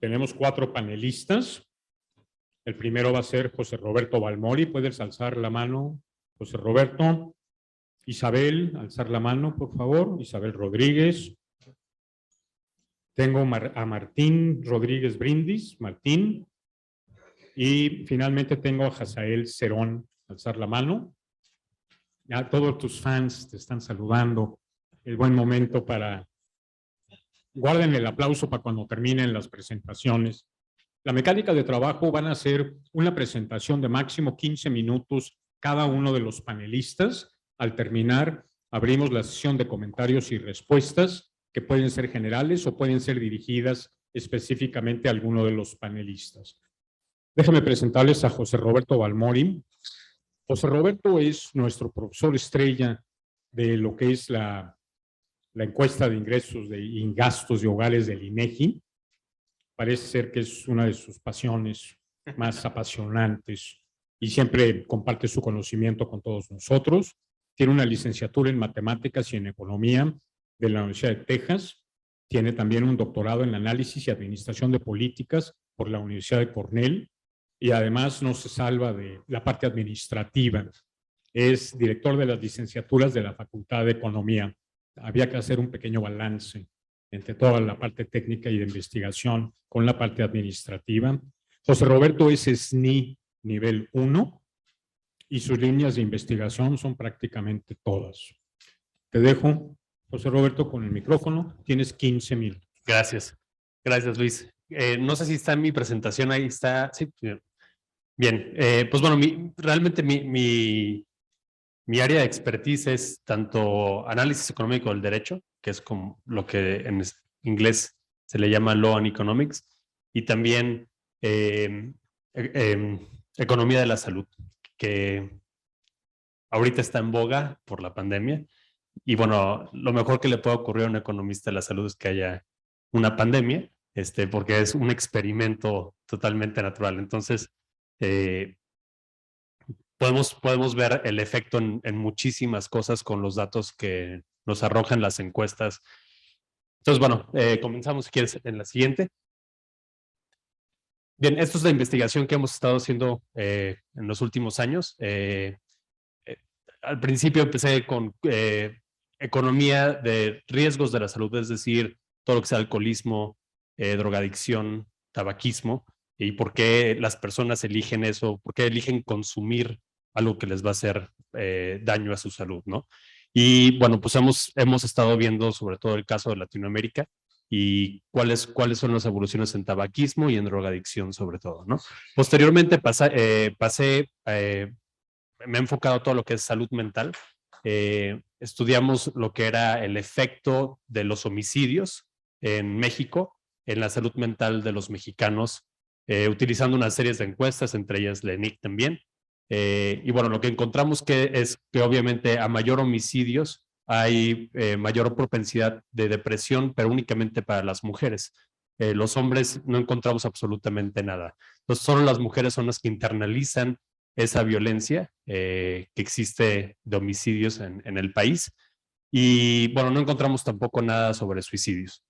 Tenemos 4 panelistas. El primero va a ser José Roberto Balmori. ¿Puedes alzar la mano, José Roberto? Isabel, alzar la mano, por favor. Isabel Rodríguez. Tengo a Martín Rodríguez Brindis. Martín. Y finalmente tengo a Hazael Cerón. Alzar la mano. Ya todos tus fans te están saludando. El buen momento para... Guarden el aplauso para cuando terminen las presentaciones. La mecánica de trabajo van a ser una presentación de máximo 15 minutos cada uno de los panelistas. Al terminar, abrimos la sesión de comentarios y respuestas que pueden ser generales o pueden ser dirigidas específicamente a alguno de los panelistas. Déjenme presentarles a José Roberto Balmori. José Roberto es nuestro profesor estrella de lo que es la encuesta de ingresos y gastos de hogares del INEGI. Parece ser que es una de sus pasiones más apasionantes y siempre comparte su conocimiento con todos nosotros. Tiene una licenciatura en matemáticas y en economía de la Universidad de Texas. Tiene también un doctorado en análisis y administración de políticas por la Universidad de Cornell y además no se salva de la parte administrativa. Es director de las licenciaturas de la Facultad de Economía. Había que hacer un pequeño balance entre toda la parte técnica y de investigación con la parte administrativa. José Roberto es SNI nivel 1 y sus líneas de investigación son prácticamente todas. Te dejo, José Roberto, con el micrófono. Tienes 15 minutos. Gracias. Gracias, Luis. No sé si está en mi presentación, ahí está. Sí, bien. Pues bueno, realmente mi área de expertise es tanto análisis económico del derecho, que es como lo que en inglés se le llama Law and Economics, y también economía de la salud, que ahorita está en boga por la pandemia. Y bueno, lo mejor que le puede ocurrir a un economista de la salud es que haya una pandemia, porque es un experimento totalmente natural. Entonces, podemos ver el efecto en muchísimas cosas con los datos que nos arrojan las encuestas. Entonces, bueno, comenzamos si quieres en la siguiente. Bien, esto es la investigación que hemos estado haciendo en los últimos años. Al principio empecé con economía de riesgos de la salud, es decir, todo lo que sea alcoholismo, drogadicción, tabaquismo, y por qué las personas eligen eso, por qué eligen consumir algo que les va a hacer daño a su salud, ¿no? Y bueno, pues hemos estado viendo sobre todo el caso de Latinoamérica y cuáles son las evoluciones en tabaquismo y en drogadicción sobre todo, ¿no? Posteriormente me he enfocado a todo lo que es salud mental. Estudiamos lo que era el efecto de los homicidios en México en la salud mental de los mexicanos, utilizando una serie de encuestas, entre ellas la ENIC también. Y bueno, lo que encontramos es que obviamente a mayor homicidios hay mayor propensidad de depresión, pero únicamente para las mujeres. Los hombres no encontramos absolutamente nada. Entonces, solo las mujeres son las que internalizan esa violencia que existe de homicidios en el país. Y bueno, no encontramos tampoco nada sobre suicidios.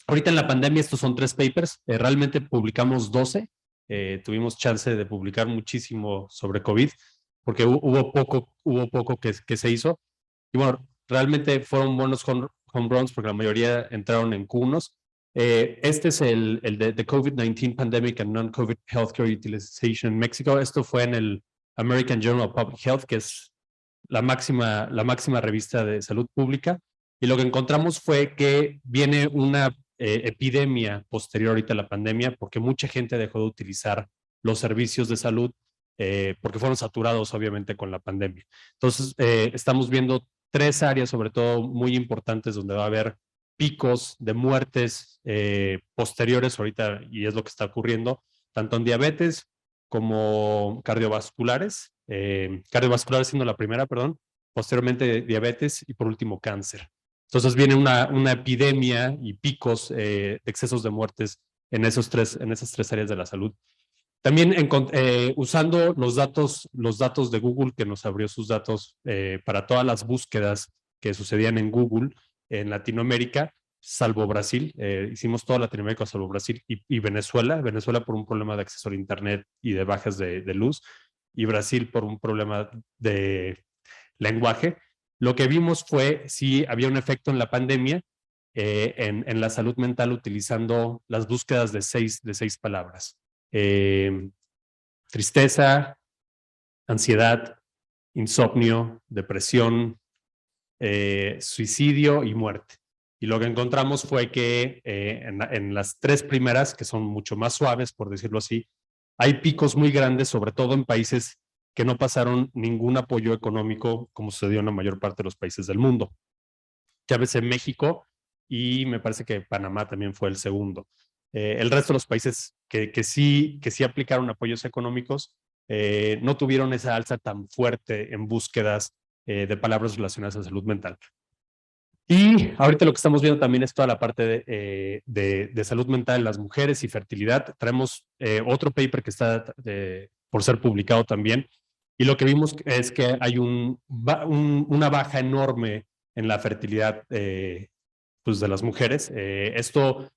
Ahorita en la pandemia estos son 3 papers, realmente publicamos 12, tuvimos chance de publicar muchísimo sobre COVID, porque hubo poco que se hizo. Y bueno, realmente fueron buenos home runs porque la mayoría entraron en Q1s. Este es el de The COVID-19 Pandemic and Non-COVID Healthcare Utilization en México. Esto fue en el American Journal of Public Health, que es la máxima revista de salud pública. Y lo que encontramos fue que viene una epidemia posterior ahorita a la pandemia porque mucha gente dejó de utilizar los servicios de salud porque fueron saturados obviamente con la pandemia. Entonces, estamos viendo 3 áreas sobre todo muy importantes donde va a haber picos de muertes posteriores ahorita, y es lo que está ocurriendo, tanto en diabetes como cardiovasculares, cardiovasculares siendo la primera, perdón, posteriormente diabetes y por último cáncer. Entonces viene una epidemia y picos de excesos de muertes en esas 3 áreas de la salud. También usando los datos de Google, que nos abrió sus datos para todas las búsquedas que sucedían en Google en Latinoamérica, salvo Brasil. Hicimos toda Latinoamérica salvo Brasil y Venezuela. Venezuela por un problema de acceso al internet y de bajas de luz, y Brasil por un problema de lenguaje. Lo que vimos fue si había un efecto en la pandemia en la salud mental utilizando las búsquedas de seis palabras. Tristeza, ansiedad, insomnio, depresión, suicidio y muerte. Y lo que encontramos fue que en las tres primeras, que son mucho más suaves, por decirlo así, hay picos muy grandes, sobre todo en países que no pasaron ningún apoyo económico, como sucedió en la mayor parte de los países del mundo. Ya ves en México, y me parece que Panamá también fue el segundo. El resto de los países que sí aplicaron apoyos económicos no tuvieron esa alza tan fuerte en búsquedas de palabras relacionadas a salud mental. Y ahorita lo que estamos viendo también es toda la parte de salud mental en las mujeres y fertilidad. Traemos otro paper que está por ser publicado también, y lo que vimos es que hay una baja enorme en la fertilidad pues de las mujeres. Esto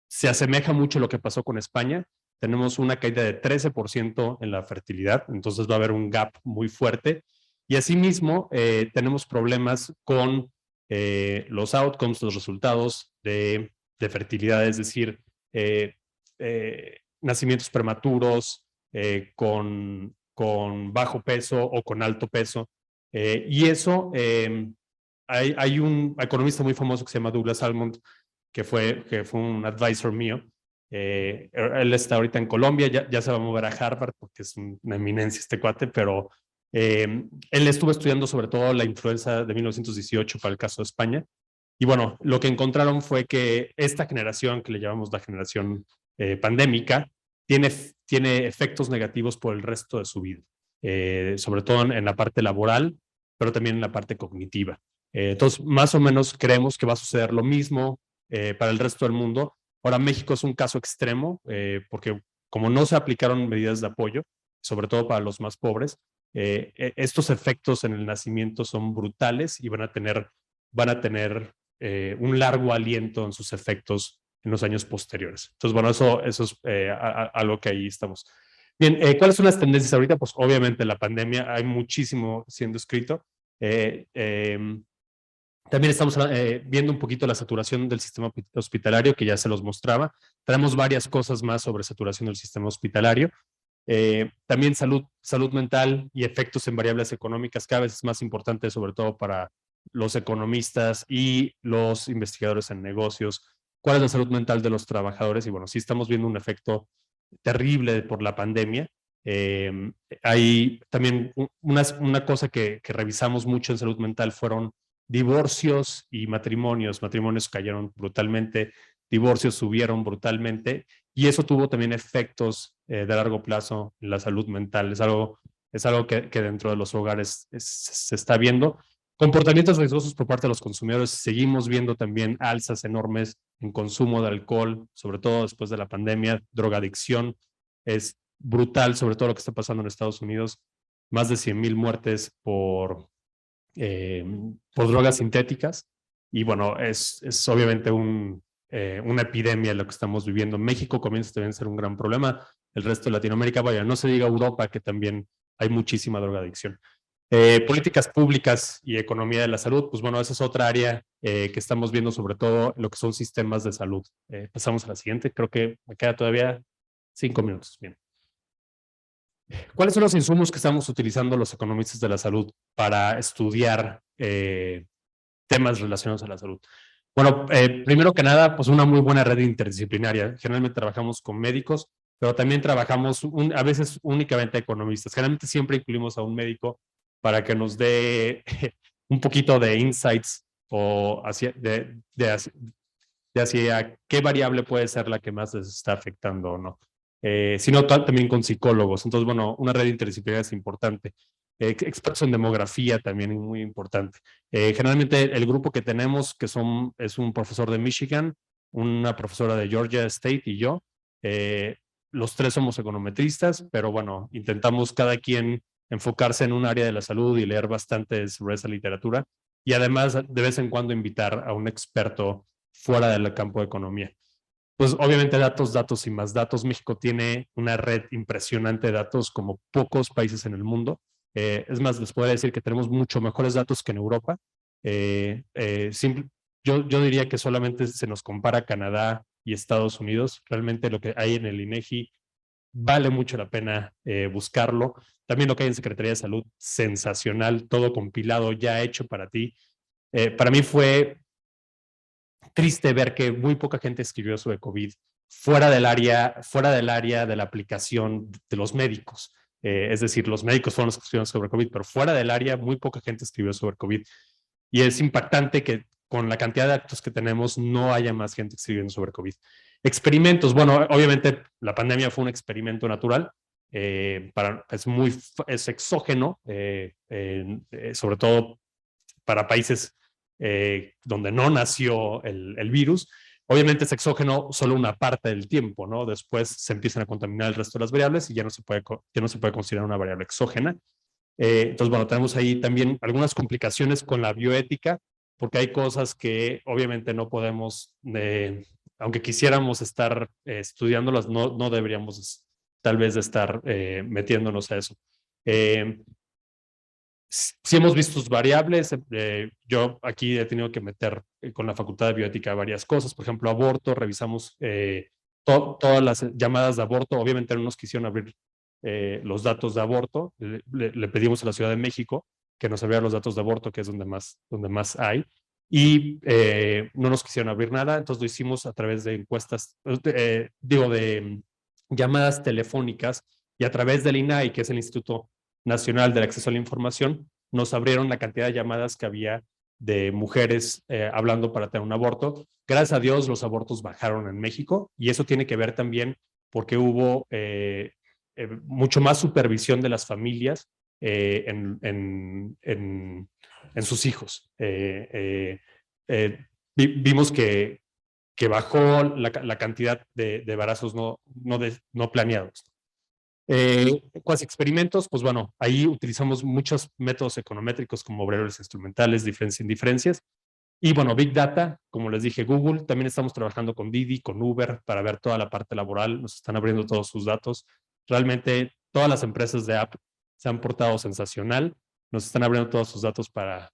se asemeja mucho a lo que pasó con España. Tenemos una caída de 13% en la fertilidad, entonces va a haber un gap muy fuerte. Y asimismo, tenemos problemas con los outcomes, los resultados de fertilidad, es decir, nacimientos prematuros, con bajo peso o con alto peso. Y eso, hay un economista muy famoso que se llama Douglas Almond, que fue un advisor mío. Él está ahorita en Colombia, ya se va a mover a Harvard porque es una eminencia este cuate, pero él estuvo estudiando sobre todo la influenza de 1918 para el caso de España. Y bueno, lo que encontraron fue que esta generación, que le llamamos la generación pandémica, tiene efectos negativos por el resto de su vida, sobre todo en la parte laboral, pero también en la parte cognitiva. Entonces, más o menos creemos que va a suceder lo mismo para el resto del mundo. Ahora, México es un caso extremo, porque como no se aplicaron medidas de apoyo, sobre todo para los más pobres, estos efectos en el nacimiento son brutales y van a tener un largo aliento en sus efectos en los años posteriores. Entonces, bueno, eso es algo que ahí estamos. Bien, ¿cuáles son las tendencias ahorita? Pues obviamente la pandemia, hay muchísimo siendo escrito. También estamos viendo un poquito la saturación del sistema hospitalario, que ya se los mostraba. Traemos varias cosas más sobre saturación del sistema hospitalario. También salud mental y efectos en variables económicas, cada vez es más importante, sobre todo para los economistas y los investigadores en negocios. ¿Cuál es la salud mental de los trabajadores? Y bueno, sí estamos viendo un efecto terrible por la pandemia. Hay también una cosa que revisamos mucho en salud mental fueron divorcios y matrimonios. Matrimonios cayeron brutalmente, divorcios subieron brutalmente, y eso tuvo también efectos de largo plazo en la salud mental. Es algo que dentro de los hogares se está viendo. Comportamientos riesgosos por parte de los consumidores. Seguimos viendo también alzas enormes en consumo de alcohol, sobre todo después de la pandemia. Drogadicción es brutal, sobre todo lo que está pasando en Estados Unidos. Más de 100,000 muertes por drogas sintéticas. Y bueno, es obviamente una epidemia lo que estamos viviendo. México comienza también a ser un gran problema. El resto de Latinoamérica, vaya, no se diga Europa, que también hay muchísima drogadicción. Políticas públicas y economía de la salud, pues bueno, esa es otra área que estamos viendo, sobre todo lo que son sistemas de salud. Pasamos a la siguiente, creo que me queda todavía 5 minutos. Bien. ¿Cuáles son los insumos que estamos utilizando los economistas de la salud para estudiar temas relacionados a la salud? Bueno, primero que nada, pues una muy buena red interdisciplinaria. Generalmente trabajamos con médicos, pero también trabajamos a veces únicamente economistas. Generalmente siempre incluimos a un médico para que nos dé un poquito de insights o hacia qué variable puede ser la que más les está afectando o no. Sino también con psicólogos. Entonces, bueno, una red interdisciplinaria es importante. Expertos en demografía también es muy importante. Generalmente el grupo que tenemos, es un profesor de Michigan, una profesora de Georgia State y yo. Los tres somos econometristas, pero bueno, intentamos cada quien enfocarse en un área de la salud y leer bastante sobre esa literatura. Y además, de vez en cuando, invitar a un experto fuera del campo de economía. Pues obviamente datos, datos y más datos. México tiene una red impresionante de datos como pocos países en el mundo. Es más, les puedo decir que tenemos mucho mejores datos que en Europa. Yo diría que solamente se nos compara Canadá y Estados Unidos. Realmente lo que hay en el INEGI vale mucho la pena buscarlo. También lo que hay en Secretaría de Salud, sensacional, todo compilado, ya hecho para ti. Para mí fue triste ver que muy poca gente escribió sobre COVID fuera del área de la aplicación de los médicos. Es decir, los médicos fueron los que escribieron sobre COVID, pero fuera del área muy poca gente escribió sobre COVID. Y es impactante que con la cantidad de actos que tenemos no haya más gente escribiendo sobre COVID. Experimentos, bueno, obviamente la pandemia fue un experimento natural, es exógeno, sobre todo para países donde no nació el virus. Obviamente es exógeno solo una parte del tiempo, ¿no? Después se empiezan a contaminar el resto de las variables y ya no se puede considerar una variable exógena. Entonces, bueno, tenemos ahí también algunas complicaciones con la bioética, porque hay cosas que obviamente no podemos, aunque quisiéramos estar estudiándolas, no deberíamos tal vez de estar metiéndonos a eso. Sí hemos visto sus variables. Yo aquí he tenido que meter con la Facultad de Bioética varias cosas. Por ejemplo, aborto, revisamos todas las llamadas de aborto. Obviamente no nos quisieron abrir los datos de aborto. Le pedimos a la Ciudad de México que nos abriera los datos de aborto, que es donde más hay. Y no nos quisieron abrir nada. Entonces lo hicimos a través de encuestas, de llamadas telefónicas y a través del INAI, que es el Instituto Nacional del Acceso a la Información, nos abrieron la cantidad de llamadas que había de mujeres hablando para tener un aborto. Gracias a Dios los abortos bajaron en México y eso tiene que ver también porque hubo mucho más supervisión de las familias en sus hijos. Vimos que bajó la cantidad de embarazos no planeados. Cuasi experimentos, pues bueno, ahí utilizamos muchos métodos econométricos como variables instrumentales, diferencias, indiferencias. Y bueno, Big Data, como les dije, Google, también estamos trabajando con Didi, con Uber, para ver toda la parte laboral, nos están abriendo todos sus datos. Realmente todas las empresas de app se han portado sensacional, nos están abriendo todos sus datos para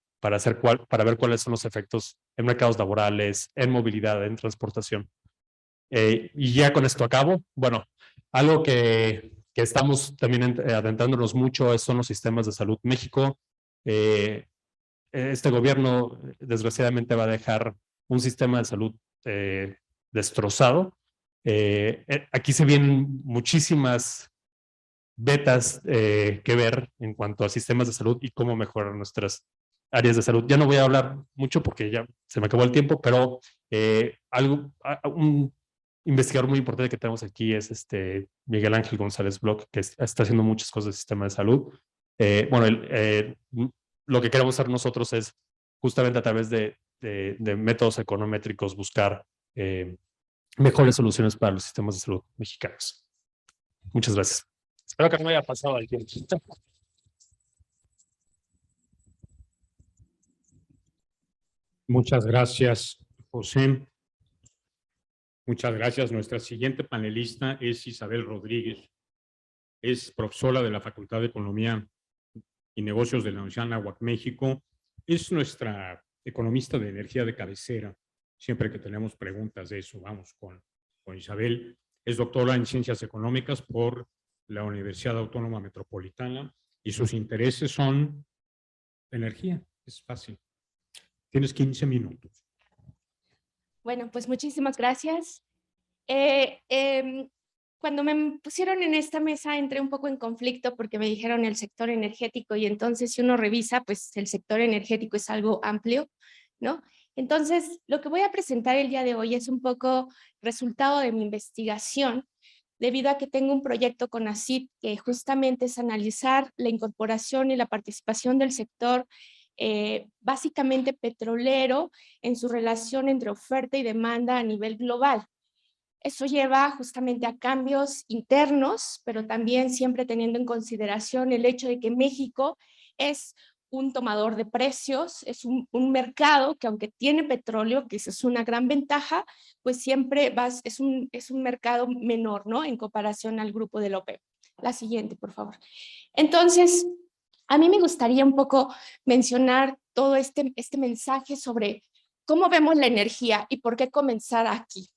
ver cuáles son los efectos en mercados laborales, en movilidad, en transportación. Y ya con esto acabo. Bueno, algo que estamos también adentrándonos mucho son los sistemas de salud. México, este gobierno desgraciadamente va a dejar un sistema de salud destrozado. Aquí se vienen muchísimas betas que ver en cuanto a sistemas de salud y cómo mejorar nuestras áreas de salud. Ya no voy a hablar mucho porque ya se me acabó el tiempo, pero un investigador muy importante que tenemos aquí es Miguel Ángel González Bloch, que está haciendo muchas cosas del sistema de salud. Lo que queremos hacer nosotros es justamente a través de métodos econométricos buscar mejores soluciones para los sistemas de salud mexicanos. Muchas gracias. Espero que no me haya pasado el tiempo. Muchas gracias, José. Muchas gracias. Nuestra siguiente panelista es Isabel Rodríguez. Es profesora de la Facultad de Economía y Negocios de la Universidad de Anáhuac, México. Es nuestra economista de energía de cabecera. Siempre que tenemos preguntas de eso, vamos con Isabel. Es doctora en Ciencias Económicas por la Universidad Autónoma Metropolitana y sus intereses son energía. Es fácil. Tienes 15 minutos. Bueno, pues muchísimas gracias. Cuando me pusieron en esta mesa entré un poco en conflicto porque me dijeron el sector energético y entonces si uno revisa, pues el sector energético es algo amplio, ¿no? Entonces, lo que voy a presentar el día de hoy es un poco resultado de mi investigación, debido a que tengo un proyecto con ACID que justamente es analizar la incorporación y la participación del sector básicamente petrolero en su relación entre oferta y demanda a nivel global. Eso lleva justamente a cambios internos, pero también siempre teniendo en consideración el hecho de que México es un tomador de precios, es un mercado que aunque tiene petróleo, que esa es una gran ventaja, pues siempre es un mercado menor, ¿no? En comparación al grupo de la OPEP. La siguiente, por favor. Entonces, a mí me gustaría un poco mencionar todo este mensaje sobre cómo vemos la energía y por qué comenzar aquí.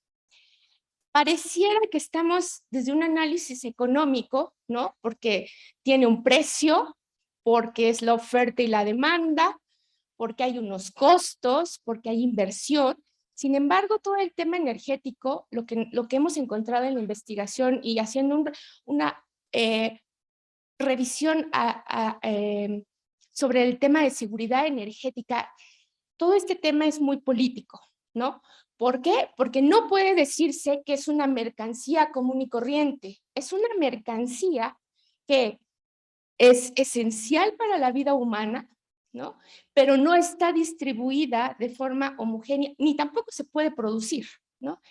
Pareciera que estamos desde un análisis económico, ¿no? Porque tiene un precio, porque es la oferta y la demanda, porque hay unos costos, porque hay inversión. Sin embargo, todo el tema energético, lo que hemos encontrado en la investigación y haciendo una revisión sobre el tema de seguridad energética, todo este tema es muy político, ¿no? ¿Por qué? Porque no puede decirse que es una mercancía común y corriente. Es una mercancía que es esencial para la vida humana, ¿no? Pero no está distribuida de forma homogénea, ni tampoco se puede producir, ¿no?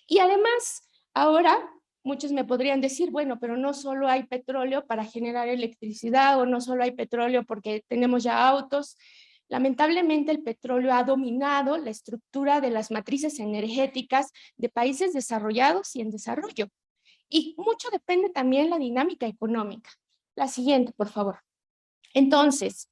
Y además, ahora muchos me podrían decir, bueno, pero no solo hay petróleo para generar electricidad o no solo hay petróleo porque tenemos ya autos. Lamentablemente el petróleo ha dominado la estructura de las matrices energéticas de países desarrollados y en desarrollo. Y mucho depende también la dinámica económica. La siguiente, por favor. Entonces,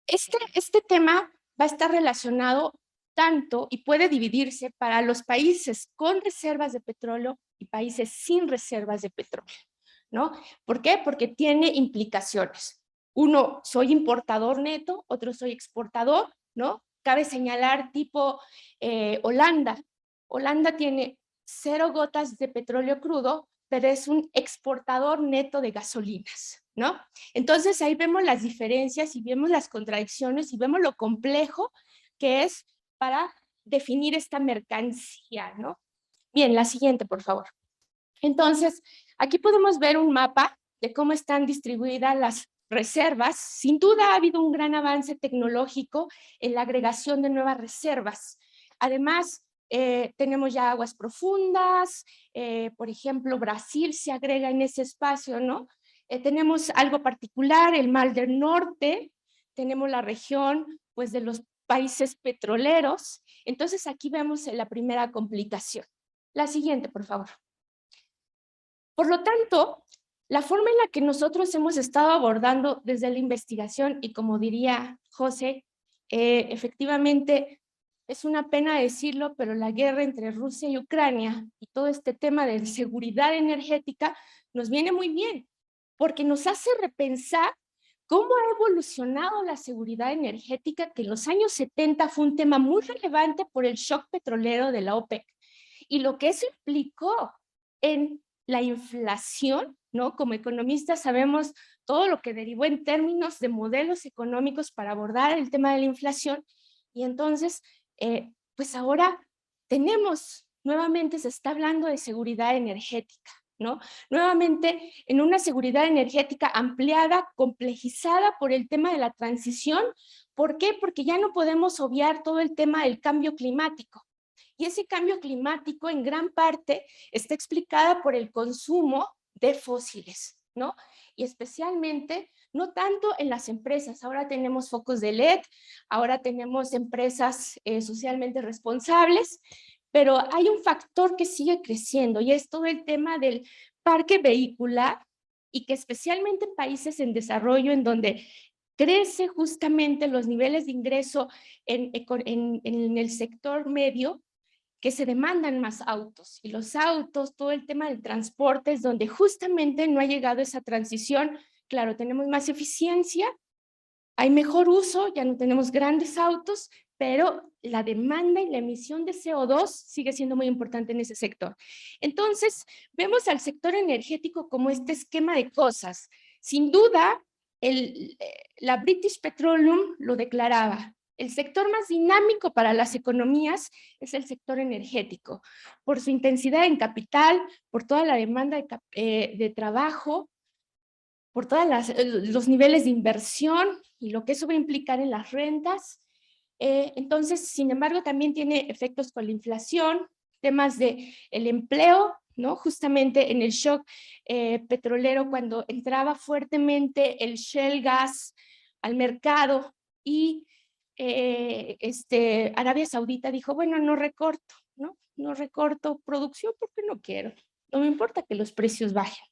este tema va a estar relacionado tanto y puede dividirse para los países con reservas de petróleo y países sin reservas de petróleo, ¿no? ¿Por qué? Porque tiene implicaciones. Uno, soy importador neto, otro soy exportador, ¿no? Cabe señalar tipo Holanda. Holanda tiene 0 gotas de petróleo crudo, pero es un exportador neto de gasolinas, ¿no? Entonces ahí vemos las diferencias y vemos las contradicciones y vemos lo complejo que es para definir esta mercancía, ¿no? Bien, la siguiente, por favor. Entonces, aquí podemos ver un mapa de cómo están distribuidas las reservas. Sin duda ha habido un gran avance tecnológico en la agregación de nuevas reservas. Además, tenemos ya aguas profundas, por ejemplo, Brasil se agrega en ese espacio, ¿no? Tenemos algo particular, el Mar del Norte, tenemos la región, pues, de los países petroleros. Entonces, aquí vemos la primera complicación. La siguiente, por favor. Por lo tanto, la forma en la que nosotros hemos estado abordando desde la investigación, y como diría José, efectivamente es una pena decirlo, pero la guerra entre Rusia y Ucrania y todo este tema de seguridad energética nos viene muy bien, porque nos hace repensar cómo ha evolucionado la seguridad energética, que en los años 70 fue un tema muy relevante por el shock petrolero de la OPEC, y lo que eso implicó en la inflación, ¿no? Como economistas sabemos todo lo que derivó en términos de modelos económicos para abordar el tema de la inflación, y entonces, pues ahora nuevamente se está hablando de seguridad energética, ¿no? Nuevamente en una seguridad energética ampliada, complejizada por el tema de la transición. ¿Por qué? Porque ya no podemos obviar todo el tema del cambio climático. Y ese cambio climático en gran parte está explicada por el consumo de fósiles, ¿no? Y especialmente, no tanto en las empresas. Ahora tenemos focos de LED, ahora tenemos empresas socialmente responsables, pero hay un factor que sigue creciendo y es todo el tema del parque vehicular, y que especialmente en países en desarrollo, en donde crece justamente los niveles de ingreso en el sector medio, que se demandan más autos, y los autos, todo el tema del transporte es donde justamente no ha llegado esa transición. Claro, tenemos más eficiencia, hay mejor uso, ya no tenemos grandes autos, pero la demanda y la emisión de CO2 sigue siendo muy importante en ese sector. Entonces, vemos al sector energético como este esquema de cosas. Sin duda, la British Petroleum lo declaraba: el sector más dinámico para las economías es el sector energético, por su intensidad en capital, por toda la demanda de trabajo, por todos los niveles de inversión y lo que eso va a implicar en las rentas. Entonces, sin embargo, también tiene efectos con la inflación, temas de el empleo, ¿no? Justamente en el shock petrolero, cuando entraba fuertemente el shale gas, al mercado y Arabia Saudita dijo, bueno, no recorto, ¿no? No recorto producción porque no quiero. No me importa que los precios bajen,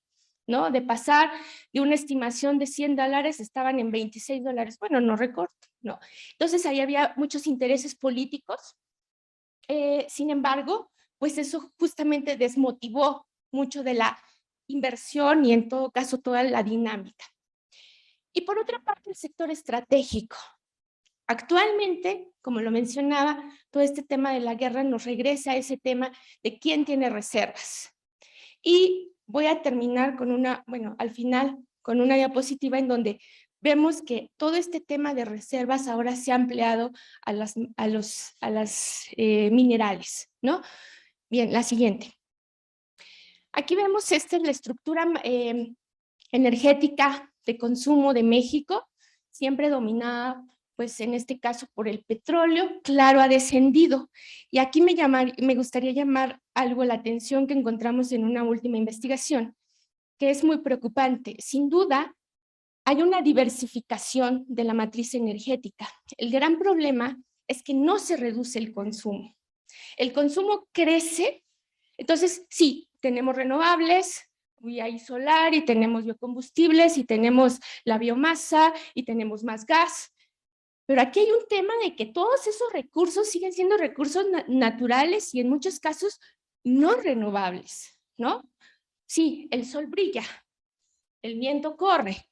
¿no? De pasar de una estimación de $100 estaban en $26. Bueno, no recorto, ¿no? Entonces ahí había muchos intereses políticos. Sin embargo, pues eso justamente desmotivó mucho de la inversión y en todo caso toda la dinámica. Y por otra parte, el sector estratégico. Actualmente, como lo mencionaba, todo este tema de la guerra nos regresa a ese tema de quién tiene reservas. Y voy a terminar con al final, con una diapositiva en donde vemos que todo este tema de reservas ahora se ha ampliado a las minerales, ¿no? Bien, la siguiente. Aquí vemos esta es la estructura energética de consumo de México, siempre dominada, pues en este caso por el petróleo, claro, ha descendido. Y aquí me gustaría llamar algo la atención que encontramos en una última investigación, que es muy preocupante. Sin duda, hay una diversificación de la matriz energética. El gran problema es que no se reduce el consumo. El consumo crece, entonces sí, tenemos renovables, y hay solar, y tenemos biocombustibles, y tenemos la biomasa, y tenemos más gas. Pero aquí hay un tema de que todos esos recursos siguen siendo recursos naturales y en muchos casos no renovables, ¿no? Sí, el sol brilla, el viento corre,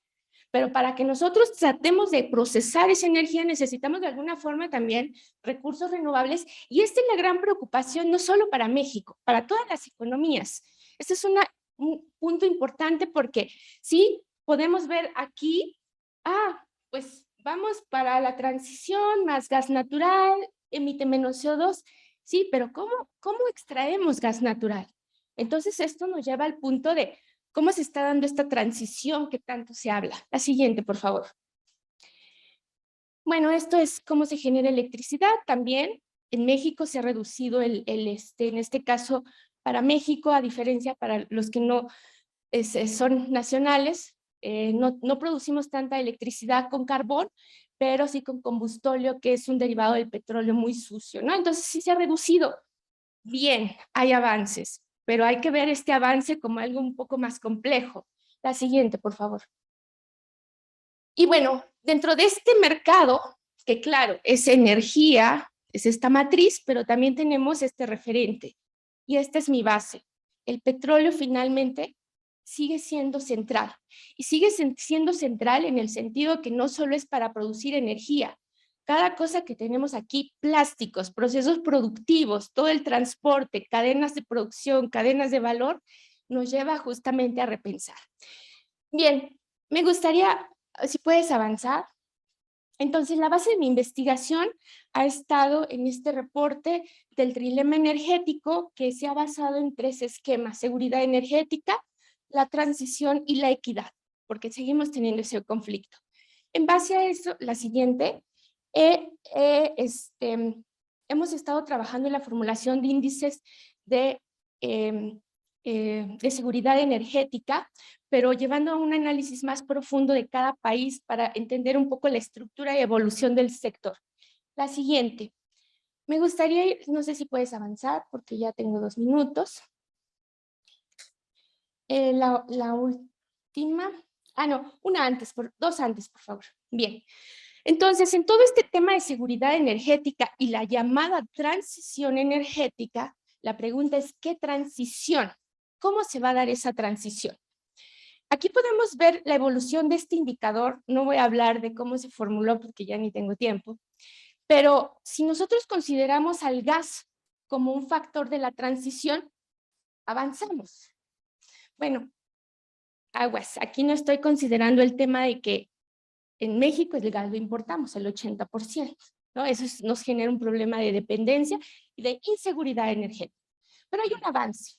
pero para que nosotros tratemos de procesar esa energía necesitamos de alguna forma también recursos renovables y esta es la gran preocupación no solo para México, para todas las economías. Este es un punto importante porque sí podemos ver aquí, pues vamos para la transición, más gas natural, emite menos CO2, sí, pero ¿cómo extraemos gas natural? Entonces esto nos lleva al punto de ¿cómo se está dando esta transición que tanto se habla? La siguiente, por favor. Bueno, esto es cómo se genera electricidad. También en México se ha reducido en este caso, para México, a diferencia para los que no son nacionales, no producimos tanta electricidad con carbón, pero sí con combustóleo, que es un derivado del petróleo muy sucio, ¿no? Entonces sí se ha reducido. Bien, hay avances, pero hay que ver este avance como algo un poco más complejo. La siguiente, por favor. Y bueno, dentro de este mercado, que claro, es energía, es esta matriz, pero también tenemos este referente. Y esta es mi base. El petróleo finalmente sigue siendo central. Y sigue siendo central en el sentido que no solo es para producir energía. Cada cosa que tenemos aquí, plásticos, procesos productivos, todo el transporte, cadenas de producción, cadenas de valor, nos lleva justamente a repensar. Bien, me gustaría, si puedes avanzar. Entonces, la base de mi investigación ha estado en este reporte del trilema energético que se ha basado en 3 esquemas: seguridad energética, la transición y la equidad, porque seguimos teniendo ese conflicto. En base a eso, la siguiente, hemos estado trabajando en la formulación de índices de seguridad energética, pero llevando a un análisis más profundo de cada país para entender un poco la estructura y evolución del sector. La siguiente. Me gustaría ir, no sé si puedes avanzar porque ya tengo 2 minutos. La última. No, dos antes, por favor. Bien. Entonces, en todo este tema de seguridad energética y la llamada transición energética, la pregunta es, ¿qué transición? ¿Cómo se va a dar esa transición? Aquí podemos ver la evolución de este indicador. No voy a hablar de cómo se formuló porque ya ni tengo tiempo, pero si nosotros consideramos al gas como un factor de la transición, avanzamos. Bueno, aguas, aquí no estoy considerando el tema de que en México el gas lo importamos, el 80%, ¿no? Eso nos genera un problema de dependencia y de inseguridad energética. Pero hay un avance.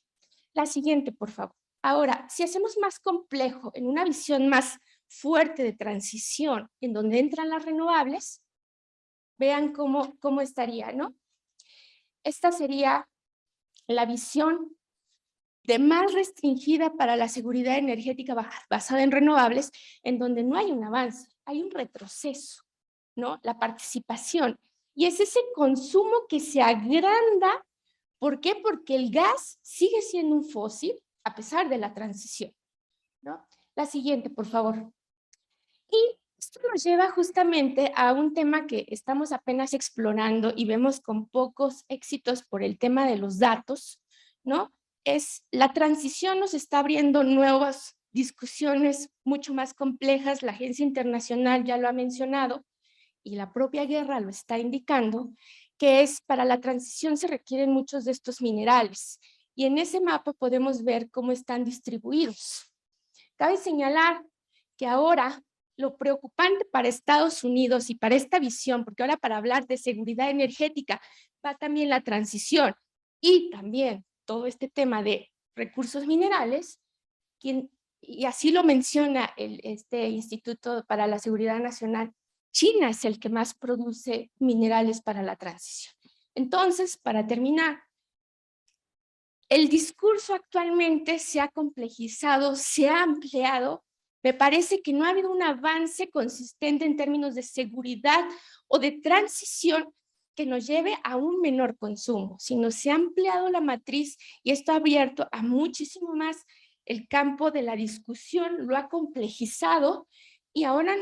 La siguiente, por favor. Ahora, si hacemos más complejo, en una visión más fuerte de transición, en donde entran las renovables, vean cómo estaría, ¿no? Esta sería la visión de más restringida para la seguridad energética basada en renovables, en donde no hay un avance. hay un retroceso, ¿no? La participación. Y es ese consumo que se agranda. ¿Por qué? Porque el gas sigue siendo un fósil a pesar de la transición, ¿no? La siguiente, por favor. Y esto nos lleva justamente a un tema que estamos apenas explorando y vemos con pocos éxitos por el tema de los datos, ¿no? Es la transición nos está abriendo nuevas discusiones mucho más complejas. La Agencia Internacional ya lo ha mencionado y la propia guerra lo está indicando, que es para la transición se requieren muchos de estos minerales. Y en ese mapa podemos ver cómo están distribuidos. Cabe señalar que ahora lo preocupante para Estados Unidos y para esta visión, porque ahora para hablar de seguridad energética va también la transición y también todo este tema de recursos minerales, y así lo menciona este Instituto para la Seguridad Nacional, China es el que más produce minerales para la transición. Entonces, para terminar, el discurso actualmente se ha complejizado, se ha ampliado. Me parece que no ha habido un avance consistente en términos de seguridad o de transición que nos lleve a un menor consumo, sino se ha ampliado la matriz y esto ha abierto a muchísimo más el campo de la discusión, lo ha complejizado y ahora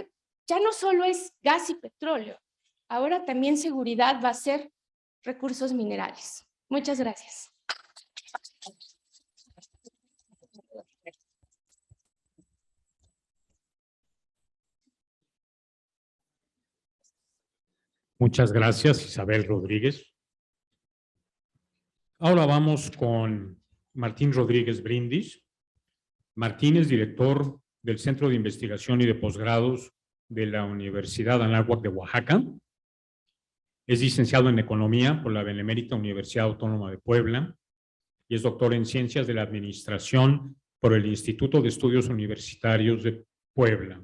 ya no solo es gas y petróleo, ahora también seguridad va a ser recursos minerales. Muchas gracias. Muchas gracias, Isabel Rodríguez. Ahora vamos con Martín Rodríguez Brindis. Martín es director del Centro de Investigación y de Posgrados de la Universidad Anáhuac de Oaxaca. Es licenciado en Economía por la Benemérita Universidad Autónoma de Puebla y es doctor en Ciencias de la Administración por el Instituto de Estudios Universitarios de Puebla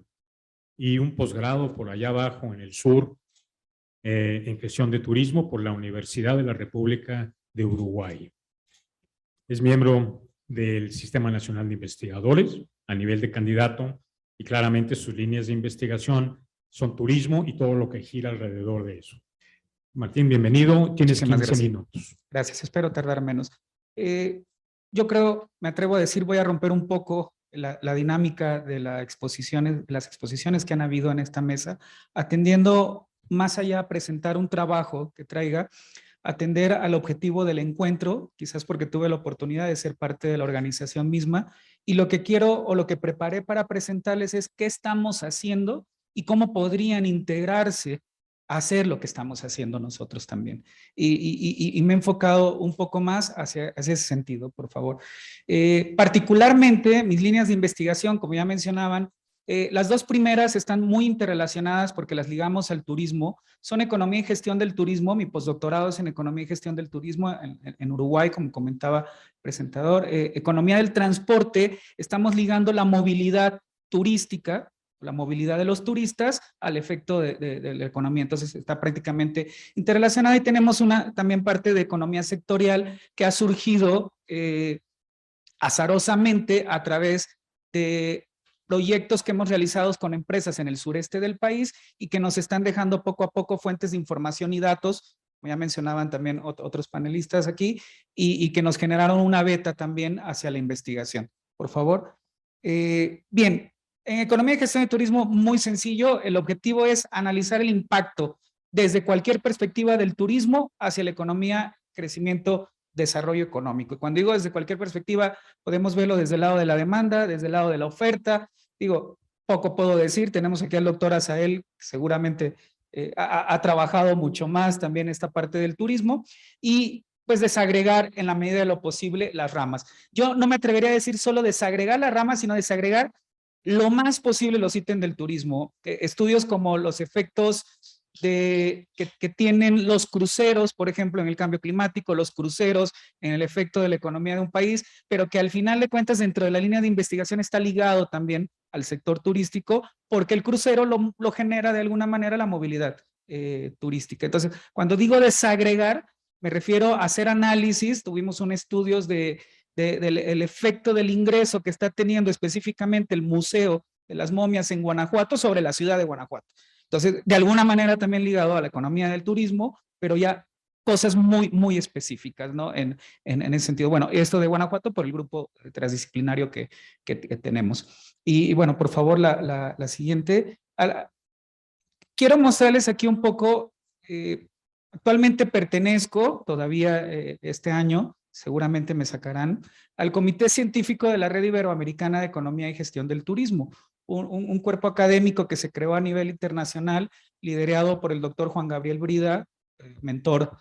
y un posgrado por allá abajo en el sur en gestión de turismo por la Universidad de la República de Uruguay. Es miembro del Sistema Nacional de Investigadores a nivel de candidato y claramente sus líneas de investigación son turismo y todo lo que gira alrededor de eso. Martín, bienvenido. Tienes 15 minutos. Gracias, espero tardar menos. Yo creo, me atrevo a decir, voy a romper un poco la dinámica de las exposiciones que han habido en esta mesa, atendiendo más allá a presentar un trabajo que traiga, atender al objetivo del encuentro, quizás porque tuve la oportunidad de ser parte de la organización misma, y lo que quiero o lo que preparé para presentarles es qué estamos haciendo y cómo podrían integrarse a hacer lo que estamos haciendo nosotros también. Y me he enfocado un poco más hacia ese sentido, por favor. Particularmente, mis líneas de investigación, como ya mencionaban, las dos primeras están muy interrelacionadas porque las ligamos al turismo. Son economía y gestión del turismo. Mi postdoctorado es en economía y gestión del turismo en Uruguay, como comentaba el presentador. Economía del transporte, estamos ligando la movilidad turística, la movilidad de los turistas al efecto de la economía. Entonces está prácticamente interrelacionada y tenemos también parte de economía sectorial que ha surgido azarosamente a través de proyectos que hemos realizado con empresas en el sureste del país y que nos están dejando poco a poco fuentes de información y datos, como ya mencionaban también otros panelistas aquí, y que nos generaron una beta también hacia la investigación. Por favor. Bien, en economía y gestión de turismo, muy sencillo, el objetivo es analizar el impacto desde cualquier perspectiva del turismo hacia la economía, crecimiento, desarrollo económico. Y cuando digo desde cualquier perspectiva, podemos verlo desde el lado de la demanda, desde el lado de la oferta. Digo, poco puedo decir, tenemos aquí al doctor Azael, que seguramente ha trabajado mucho más también esta parte del turismo, y pues desagregar en la medida de lo posible las ramas. Yo no me atrevería a decir solo desagregar las ramas, sino desagregar lo más posible los ítems del turismo. Estudios como los efectos que tienen los cruceros, por ejemplo, en el cambio climático, los cruceros en el efecto de la economía de un país, pero que al final de cuentas dentro de la línea de investigación está ligado también al sector turístico, porque el crucero lo genera de alguna manera la movilidad turística. Entonces, cuando digo desagregar, me refiero a hacer análisis. Tuvimos un estudio del efecto del ingreso que está teniendo específicamente el Museo de las momias en Guanajuato sobre la ciudad de Guanajuato. Entonces, de alguna manera también ligado a la economía del turismo, pero ya cosas muy específicas, ¿no? En ese sentido. Bueno, esto de Guanajuato por el grupo transdisciplinario que tenemos. Y bueno, por favor, la siguiente. Quiero mostrarles aquí un poco, actualmente pertenezco, todavía este año, seguramente me sacarán, al Comité Científico de la Red Iberoamericana de Economía y Gestión del Turismo, un cuerpo académico que se creó a nivel internacional, liderado por el doctor Juan Gabriel Brida, mentor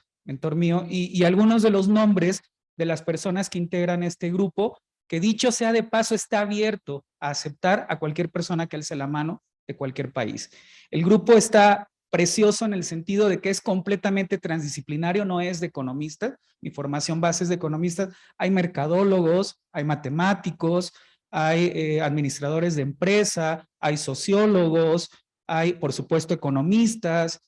mío, y algunos de los nombres de las personas que integran este grupo, que dicho sea de paso, está abierto a aceptar a cualquier persona que alce la mano de cualquier país. El grupo está precioso en el sentido de que es completamente transdisciplinario, no es de economistas, mi formación base es de economistas, hay mercadólogos, hay matemáticos, hay administradores de empresa, hay sociólogos, hay por supuesto economistas,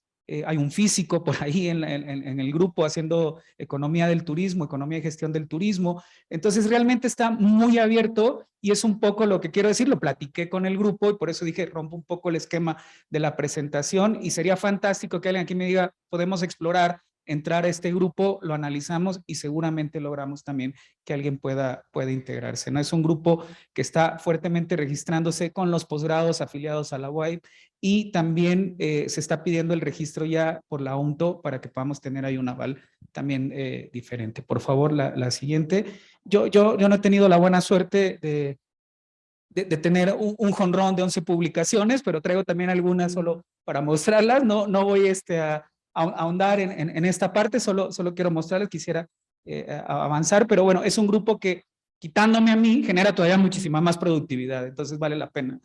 hay un físico por ahí en el grupo haciendo economía del turismo, economía y gestión del turismo. Entonces realmente está muy abierto y es un poco lo que quiero decir, lo platiqué con el grupo y por eso dije rompo un poco el esquema de la presentación y sería fantástico que alguien aquí me diga, podemos explorar, entrar a este grupo, lo analizamos y seguramente logramos también que alguien pueda integrarse, ¿no? Es un grupo que está fuertemente registrándose con los posgrados afiliados a la UAIP y también se está pidiendo el registro ya por la UNTO para que podamos tener ahí un aval también diferente. Por favor, la siguiente. Yo no he tenido la buena suerte de tener un jonrón de 11 publicaciones, pero traigo también algunas solo para mostrarlas. No voy a ahondar en esta parte, solo quiero mostrarles, quisiera avanzar, pero bueno, es un grupo que quitándome a mí genera todavía muchísima más productividad, entonces vale la pena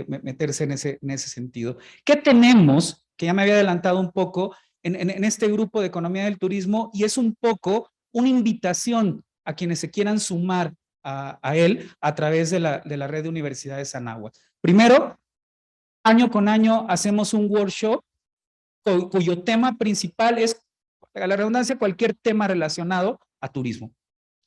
meterse en ese sentido. ¿Qué tenemos? Que ya me había adelantado un poco en este grupo de economía del turismo y es un poco una invitación a quienes se quieran sumar a él a través de la red de universidades Anáhuac. Primero, año con año hacemos un workshop cuyo tema principal es, a la redundancia, cualquier tema relacionado a turismo.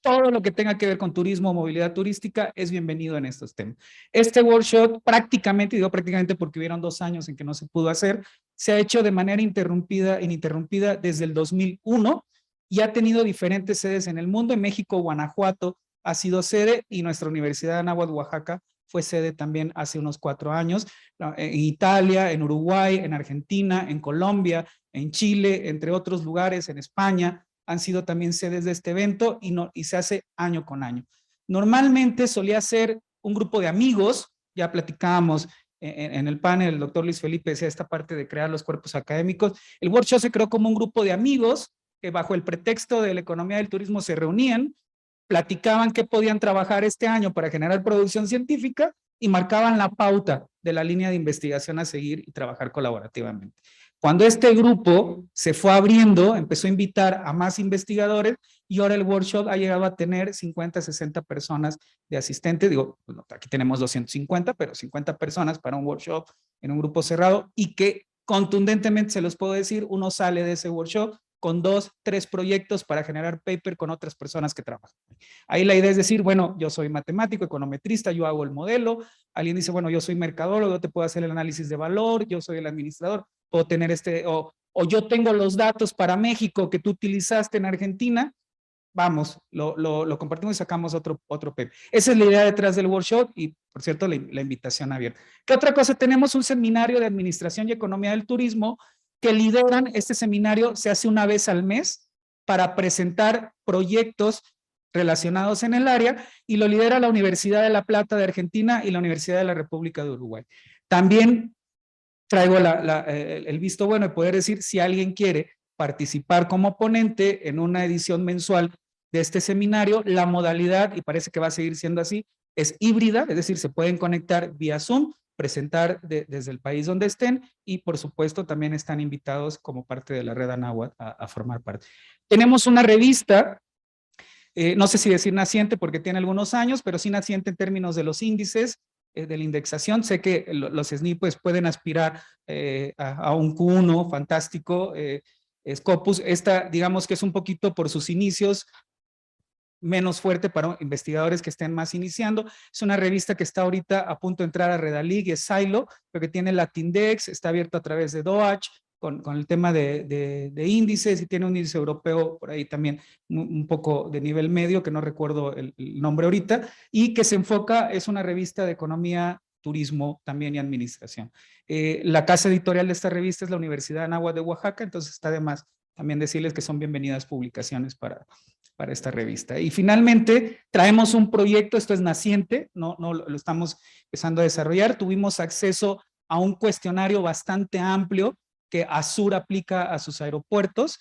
Todo lo que tenga que ver con turismo o movilidad turística es bienvenido en estos temas. Este workshop prácticamente, digo prácticamente porque hubieron 2 años en que no se pudo hacer, se ha hecho de manera ininterrumpida desde el 2001 y ha tenido diferentes sedes en el mundo. En México, Guanajuato ha sido sede y nuestra Universidad de Anáhuac, Oaxaca, fue sede también hace unos 4 años, en Italia, en Uruguay, en Argentina, en Colombia, en Chile, entre otros lugares, en España, han sido también sedes de este evento y se hace año con año. Normalmente solía ser un grupo de amigos, ya platicábamos en el panel, el doctor Luis Felipe decía esta parte de crear los cuerpos académicos. El workshop se creó como un grupo de amigos que bajo el pretexto de la economía del turismo se reunían, platicaban qué podían trabajar este año para generar producción científica y marcaban la pauta de la línea de investigación a seguir y trabajar colaborativamente. Cuando este grupo se fue abriendo, empezó a invitar a más investigadores y ahora el workshop ha llegado a tener 50, 60 personas de asistentes. Digo, bueno, aquí tenemos 250, pero 50 personas para un workshop en un grupo cerrado y que contundentemente se los puedo decir, uno sale de ese workshop con 2, 3 proyectos para generar paper con otras personas que trabajan. Ahí la idea es decir, bueno, yo soy matemático, econometrista, yo hago el modelo. Alguien dice, bueno, yo soy mercadólogo, te puedo hacer el análisis de valor, yo soy el administrador, puedo tener o yo tengo los datos para México que tú utilizaste en Argentina. Vamos, lo compartimos y sacamos otro paper. Esa es la idea detrás del workshop y, por cierto, la invitación abierta. ¿Qué otra cosa? Tenemos un seminario de administración y economía del turismo que lideran. Este seminario se hace una vez al mes para presentar proyectos relacionados en el área y lo lidera la Universidad de La Plata de Argentina y la Universidad de la República de Uruguay. También traigo el visto bueno de poder decir si alguien quiere participar como ponente en una edición mensual de este seminario, la modalidad, y parece que va a seguir siendo así, es híbrida, es decir, se pueden conectar vía Zoom, presentar desde el país donde estén y por supuesto también están invitados como parte de la red Anáhuac a formar parte. Tenemos una revista, no sé si decir naciente porque tiene algunos años, pero sí naciente en términos de los índices, de la indexación. Sé que los SNI pues, pueden aspirar a un Q1 fantástico, Scopus. Esta digamos que es un poquito por sus inicios, menos fuerte para investigadores que estén más iniciando. Es una revista que está ahorita a punto de entrar a Redalig y es Silo, pero que tiene Latindex, está abierto a través de DOAH, con el tema de índices, y tiene un índice europeo por ahí también un poco de nivel medio, que no recuerdo el nombre ahorita, y que se enfoca, es una revista de economía, turismo también y administración. La casa editorial de esta revista es la Universidad de Anáhuac de Oaxaca, entonces está de más también decirles que son bienvenidas publicaciones para esta revista. Y finalmente traemos un proyecto, esto es naciente, no lo estamos empezando a desarrollar. Tuvimos acceso a un cuestionario bastante amplio que Azur aplica a sus aeropuertos.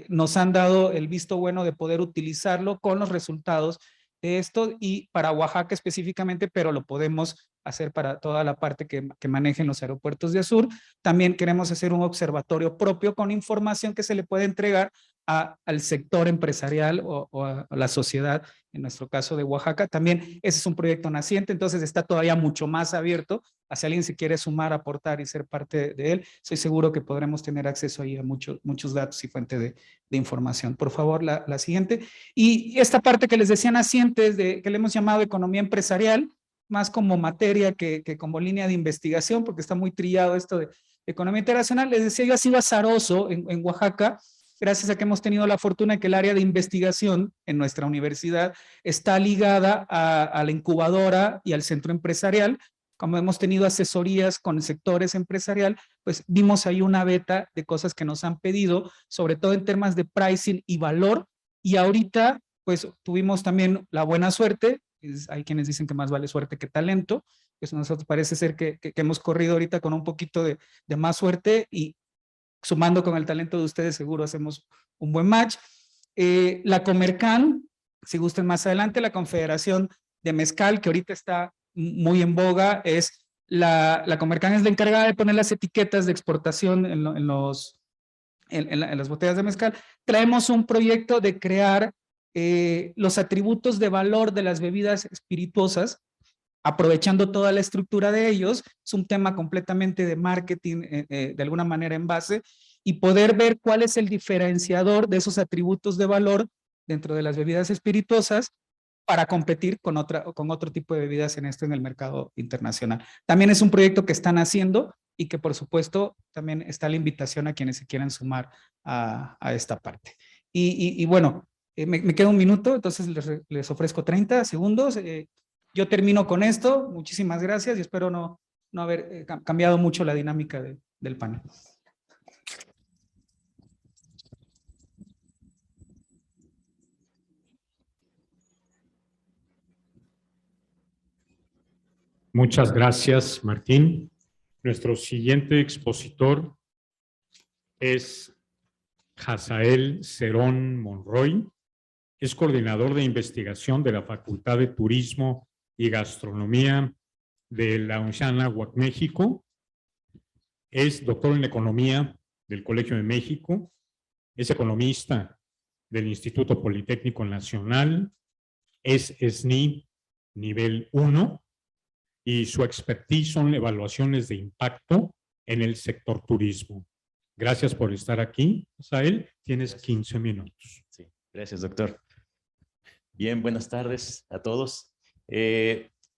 Nos han dado el visto bueno de poder utilizarlo con los resultados de esto y para Oaxaca específicamente, pero lo podemos hacer para toda la parte que manejen los aeropuertos de Azur. También queremos hacer un observatorio propio con información que se le puede entregar al sector empresarial o a la sociedad, en nuestro caso de Oaxaca. También ese es un proyecto naciente, entonces está todavía mucho más abierto a si alguien se quiere sumar, aportar y ser parte de él. Estoy seguro que podremos tener acceso ahí a muchos datos y fuente de información. Por favor, la siguiente. Y esta parte que les decía naciente, que le hemos llamado economía empresarial, más como materia que como línea de investigación, porque está muy trillado esto de economía internacional. Les decía yo, ha sido azaroso en Oaxaca, gracias a que hemos tenido la fortuna de que el área de investigación en nuestra universidad está ligada a la incubadora y al centro empresarial. Como hemos tenido asesorías con sectores empresarial, pues vimos ahí una beta de cosas que nos han pedido, sobre todo en temas de pricing y valor. Y ahorita, pues tuvimos también la buena suerte, hay quienes dicen que más vale suerte que talento, pues a nosotros parece ser que hemos corrido ahorita con un poquito de más suerte y sumando con el talento de ustedes seguro hacemos un buen match. La Comercan, si gustan más adelante, la Confederación de Mezcal, que ahorita está muy en boga, es la Comercan es la encargada de poner las etiquetas de exportación en las botellas de mezcal. Traemos un proyecto de crear los atributos de valor de las bebidas espirituosas, aprovechando toda la estructura de ellos. Es un tema completamente de marketing, de alguna manera en base, y poder ver cuál es el diferenciador de esos atributos de valor dentro de las bebidas espirituosas para competir con otro tipo de bebidas en el mercado internacional. También es un proyecto que están haciendo y que por supuesto también está la invitación a quienes se quieran sumar a esta parte. Y bueno, me queda un minuto, entonces les ofrezco 30 segundos. Yo termino con esto. Muchísimas gracias y espero no haber cambiado mucho la dinámica del panel. Muchas gracias, Martín. Nuestro siguiente expositor es Hazael Cerón Monroy. Es coordinador de investigación de la Facultad de Turismo y Gastronomía de la UNSAN Anáhuac, México. Es doctor en Economía del Colegio de México. Es economista del Instituto Politécnico Nacional. Es SNI nivel 1 y su expertise son evaluaciones de impacto en el sector turismo. Gracias por estar aquí, Hazael. Tienes 15 minutos. Sí, gracias, doctor. Bien, buenas tardes a todos.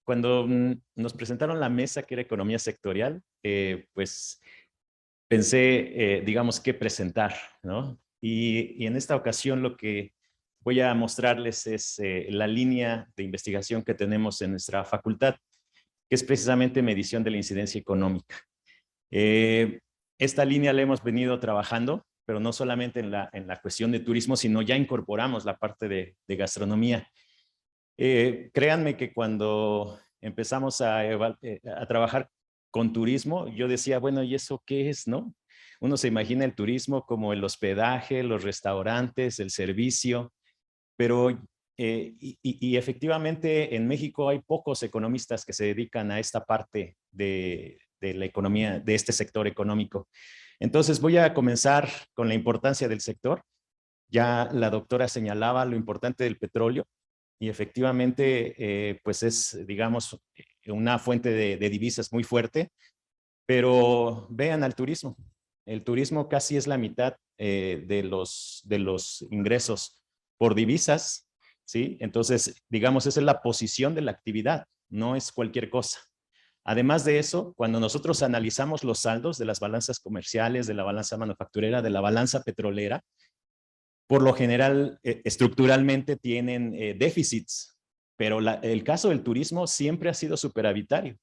Cuando nos presentaron la mesa que era economía sectorial, pues pensé, digamos, qué presentar, ¿no? Y en esta ocasión lo que voy a mostrarles es la línea de investigación que tenemos en nuestra facultad, que es precisamente medición de la incidencia económica. Esta línea la hemos venido trabajando, pero no solamente en la cuestión de turismo, sino ya incorporamos la parte de gastronomía. Créanme que cuando empezamos a trabajar con turismo, yo decía, bueno, ¿y eso qué es, no? Uno se imagina el turismo como el hospedaje, los restaurantes, el servicio, pero y efectivamente en México hay pocos economistas que se dedican a esta parte de la economía, de este sector económico. Entonces voy a comenzar con la importancia del sector. Ya la doctora señalaba lo importante del petróleo y efectivamente pues es, digamos, una fuente de divisas muy fuerte, pero vean al turismo. El turismo casi es la mitad de los ingresos por divisas. ¿sí? Entonces, digamos, esa es la posición de la actividad, no es cualquier cosa. Además de eso, cuando nosotros analizamos los saldos de las balanzas comerciales, de la balanza manufacturera, de la balanza petrolera, por lo general, estructuralmente tienen déficits, pero el caso del turismo siempre ha sido superavitario.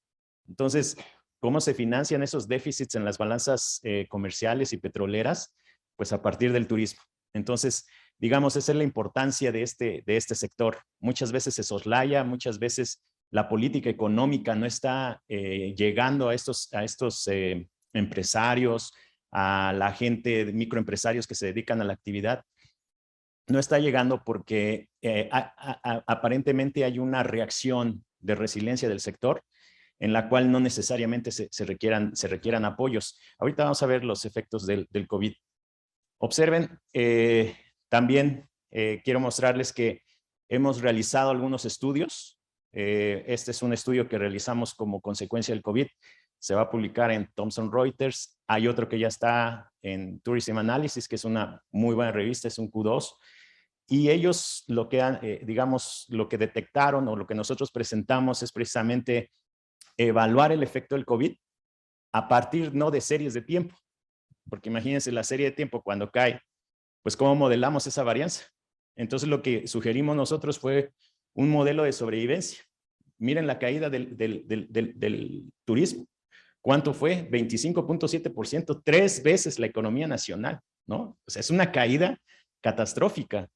Entonces, ¿cómo se financian esos déficits en las balanzas comerciales y petroleras? Pues a partir del turismo. Entonces, digamos, esa es la importancia de este sector. Muchas veces se soslaya, muchas veces la política económica no está llegando a estos empresarios, a la gente de microempresarios que se dedican a la actividad. No está llegando porque aparentemente hay una reacción de resiliencia del sector en la cual no necesariamente se requieran apoyos. Ahorita vamos a ver los efectos del COVID. Observen, también quiero mostrarles que hemos realizado algunos estudios. Este es un estudio que realizamos como consecuencia del COVID. Se va a publicar en Thomson Reuters. Hay otro que ya está en Tourism Analysis, que es una muy buena revista, es un Q2. Y ellos lo que, digamos, lo que detectaron o lo que nosotros presentamos es precisamente evaluar el efecto del COVID a partir no de series de tiempo. Porque imagínense la serie de tiempo cuando cae, pues cómo modelamos esa varianza. Entonces lo que sugerimos nosotros fue un modelo de sobrevivencia. Miren la caída del turismo. ¿Cuánto fue? 25.7%, 3 veces la economía nacional, ¿no? O sea, es una caída catastrófica.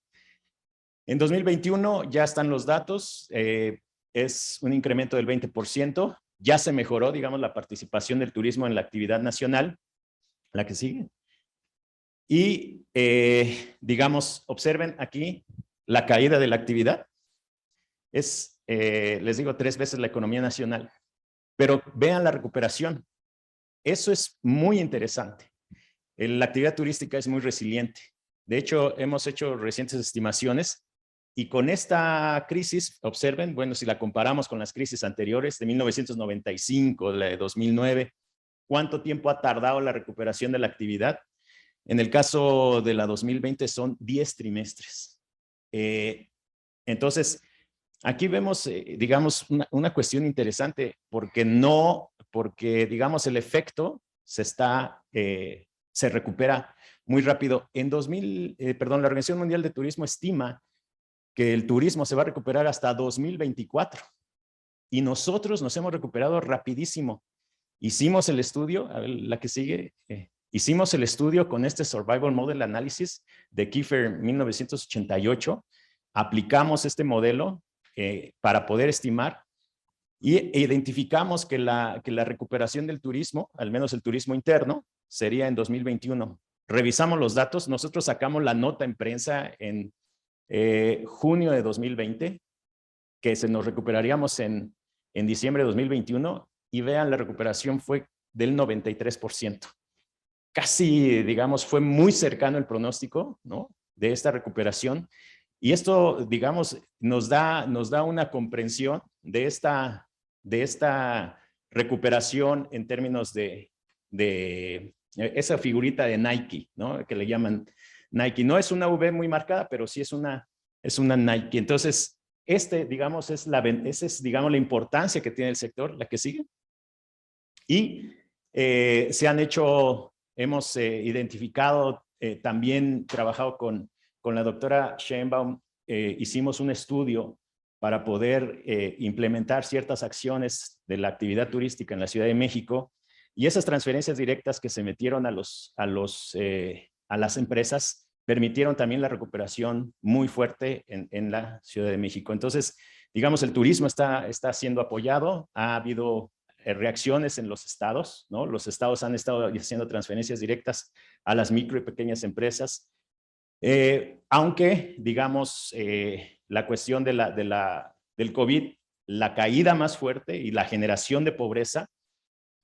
En 2021 ya están los datos, es un incremento del 20%, ya se mejoró, digamos, la participación del turismo en la actividad nacional, la que sigue. Y, digamos, observen aquí la caída de la actividad. Es, les digo, 3 veces la economía nacional. Pero vean la recuperación. Eso es muy interesante. La actividad turística es muy resiliente. De hecho, hemos hecho recientes estimaciones y con esta crisis, observen, bueno, si la comparamos con las crisis anteriores de 1995, la de 2009, ¿cuánto tiempo ha tardado la recuperación de la actividad? En el caso de la 2020 son 10 trimestres. Entonces, aquí vemos, digamos, una cuestión interesante, porque digamos, el efecto se recupera muy rápido. En la Organización Mundial de Turismo estima que el turismo se va a recuperar hasta 2024. Y nosotros nos hemos recuperado rapidísimo. Hicimos el estudio, a ver, la que sigue, hicimos el estudio con este Survival Model Analysis de Kiefer 1988. Aplicamos este modelo para poder estimar e identificamos que la recuperación del turismo, al menos el turismo interno, sería en 2021. Revisamos los datos, nosotros sacamos la nota en prensa en junio de 2020, que nos recuperaríamos en diciembre de 2021, y vean, la recuperación fue del 93%. Casi, digamos, fue muy cercano el pronóstico, ¿no?, de esta recuperación. Y esto, digamos, nos da una comprensión de esta recuperación en términos de esa figurita de Nike, ¿no?, que le llaman Nike. No es una V muy marcada, pero sí es una Nike. Entonces, digamos, esa es, digamos, la importancia que tiene el sector, la que sigue. Y hemos identificado, también trabajado con la doctora Sheinbaum, hicimos un estudio para poder implementar ciertas acciones de la actividad turística en la Ciudad de México, y esas transferencias directas que se metieron a las empresas permitieron también la recuperación muy fuerte en la Ciudad de México. Entonces, digamos, el turismo está siendo apoyado, ha habido reacciones en los estados, ¿no? Los estados han estado haciendo transferencias directas a las micro y pequeñas empresas, aunque, digamos, la cuestión del COVID, la caída más fuerte y la generación de pobreza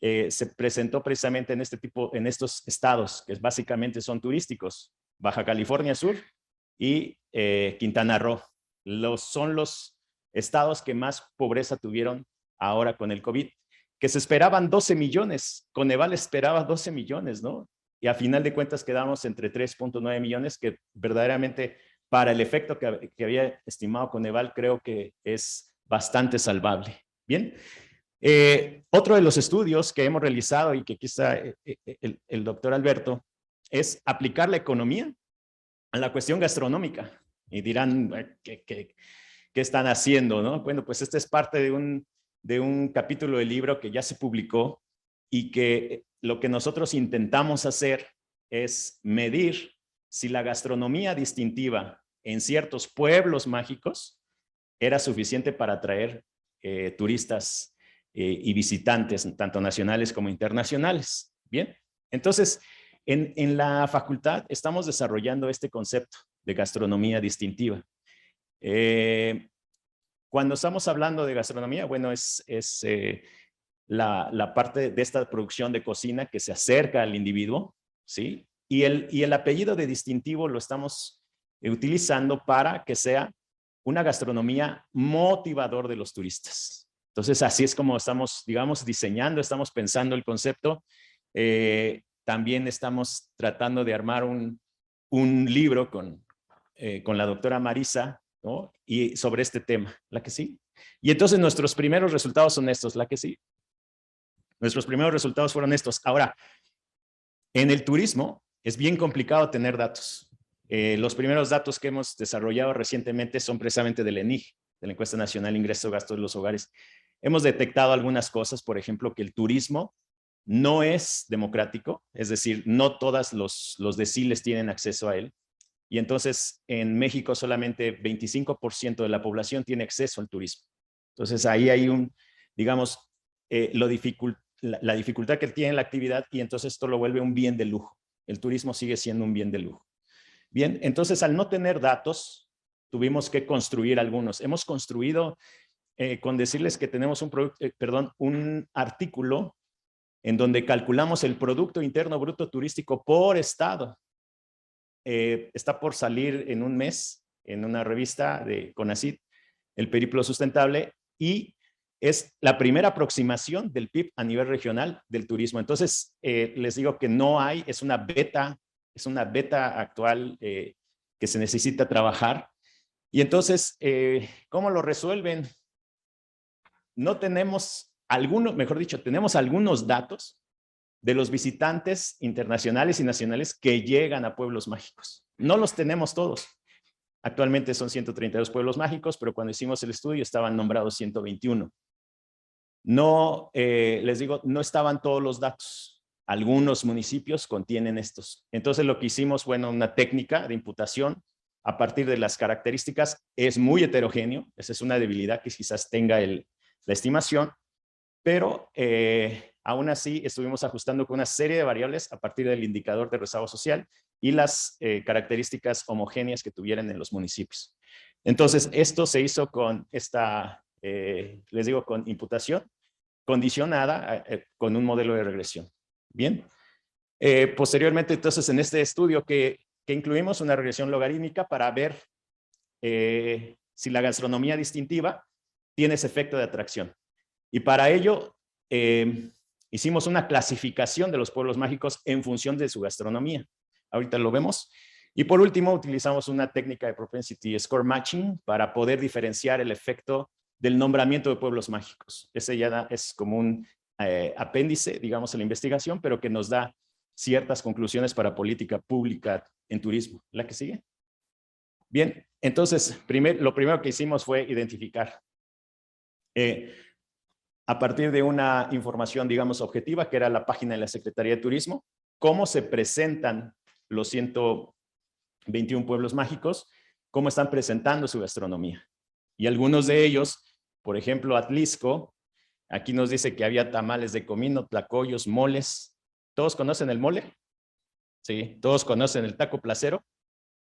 se presentó precisamente en estos estados, que básicamente son turísticos: Baja California Sur y Quintana Roo. Son los estados que más pobreza tuvieron ahora con el COVID, que se esperaban 12 millones, Coneval esperaba 12 millones, ¿no? Y a final de cuentas quedamos entre 3.9 millones, que verdaderamente para el efecto que había estimado Coneval, creo que es bastante salvable. Bien. Otro de los estudios que hemos realizado y que quizá el doctor Alberto es aplicar la economía a la cuestión gastronómica. Y dirán, ¿qué están haciendo? ¿No? Bueno, pues esta es parte de un capítulo del libro que ya se publicó y que lo que nosotros intentamos hacer es medir si la gastronomía distintiva en ciertos pueblos mágicos era suficiente para atraer turistas y visitantes, tanto nacionales como internacionales. Bien, entonces, en la facultad estamos desarrollando este concepto de gastronomía distintiva. Cuando estamos hablando de gastronomía, bueno, es la parte de esta producción de cocina que se acerca al individuo, ¿sí? Y el apellido de distintivo lo estamos utilizando para que sea una gastronomía motivador de los turistas. Entonces, así es como estamos, digamos, diseñando, estamos pensando el concepto. También estamos tratando de armar un libro con la doctora Marisa, ¿no? Y sobre este tema, ¿la que sí? Y entonces nuestros primeros resultados son estos, ¿la que sí? Nuestros primeros resultados fueron estos. Ahora, en el turismo es bien complicado tener datos. Los primeros datos que hemos desarrollado recientemente son precisamente del ENIG, de la Encuesta Nacional Ingreso Gasto de los Hogares. Hemos detectado algunas cosas, por ejemplo, que el turismo no es democrático, es decir, no todos los deciles tienen acceso a él. Y entonces en México solamente 25% de la población tiene acceso al turismo. Entonces ahí hay digamos, la dificultad que tiene la actividad y entonces esto lo vuelve un bien de lujo. El turismo sigue siendo un bien de lujo. Bien, entonces al no tener datos, tuvimos que construir algunos. Hemos construido, con decirles que tenemos un artículo en donde calculamos el Producto Interno Bruto Turístico por estado. Está por salir en un mes en una revista de CONACYT, El Periplo Sustentable, y es la primera aproximación del PIB a nivel regional del turismo. Entonces, les digo que no hay, es una beta actual que se necesita trabajar. Y entonces, ¿cómo lo resuelven? No tenemos tenemos algunos datos de los visitantes internacionales y nacionales que llegan a pueblos mágicos. No los tenemos todos. Actualmente son 132 pueblos mágicos, pero cuando hicimos el estudio estaban nombrados 121. No, les digo, no estaban todos los datos. Algunos municipios contienen estos. Entonces lo que hicimos, bueno, una técnica de imputación a partir de las características es muy heterogéneo. Esa es una debilidad que quizás tenga la estimación, pero aún así estuvimos ajustando con una serie de variables a partir del indicador de rezago social y las características homogéneas que tuvieran en los municipios. Entonces, esto se hizo con esta, les digo, con imputación condicionada con un modelo de regresión. Bien. Posteriormente, entonces, en este estudio que incluimos una regresión logarítmica para ver si la gastronomía distintiva tiene ese efecto de atracción. Y para ello hicimos una clasificación de los pueblos mágicos en función de su gastronomía. Ahorita lo vemos. Y por último, utilizamos una técnica de propensity score matching para poder diferenciar el efecto del nombramiento de pueblos mágicos. Ese ya es como un apéndice, digamos, a la investigación, pero que nos da ciertas conclusiones para política pública en turismo. ¿La que sigue? Bien, entonces, lo primero que hicimos fue identificar a partir de una información, digamos, objetiva, que era la página de la Secretaría de Turismo, cómo se presentan los 121 pueblos mágicos, cómo están presentando su gastronomía. Y algunos de ellos, por ejemplo, Atlisco, aquí nos dice que había tamales de comino, tlacoyos, moles. ¿Todos conocen el mole? Sí. ¿Todos conocen el taco placero?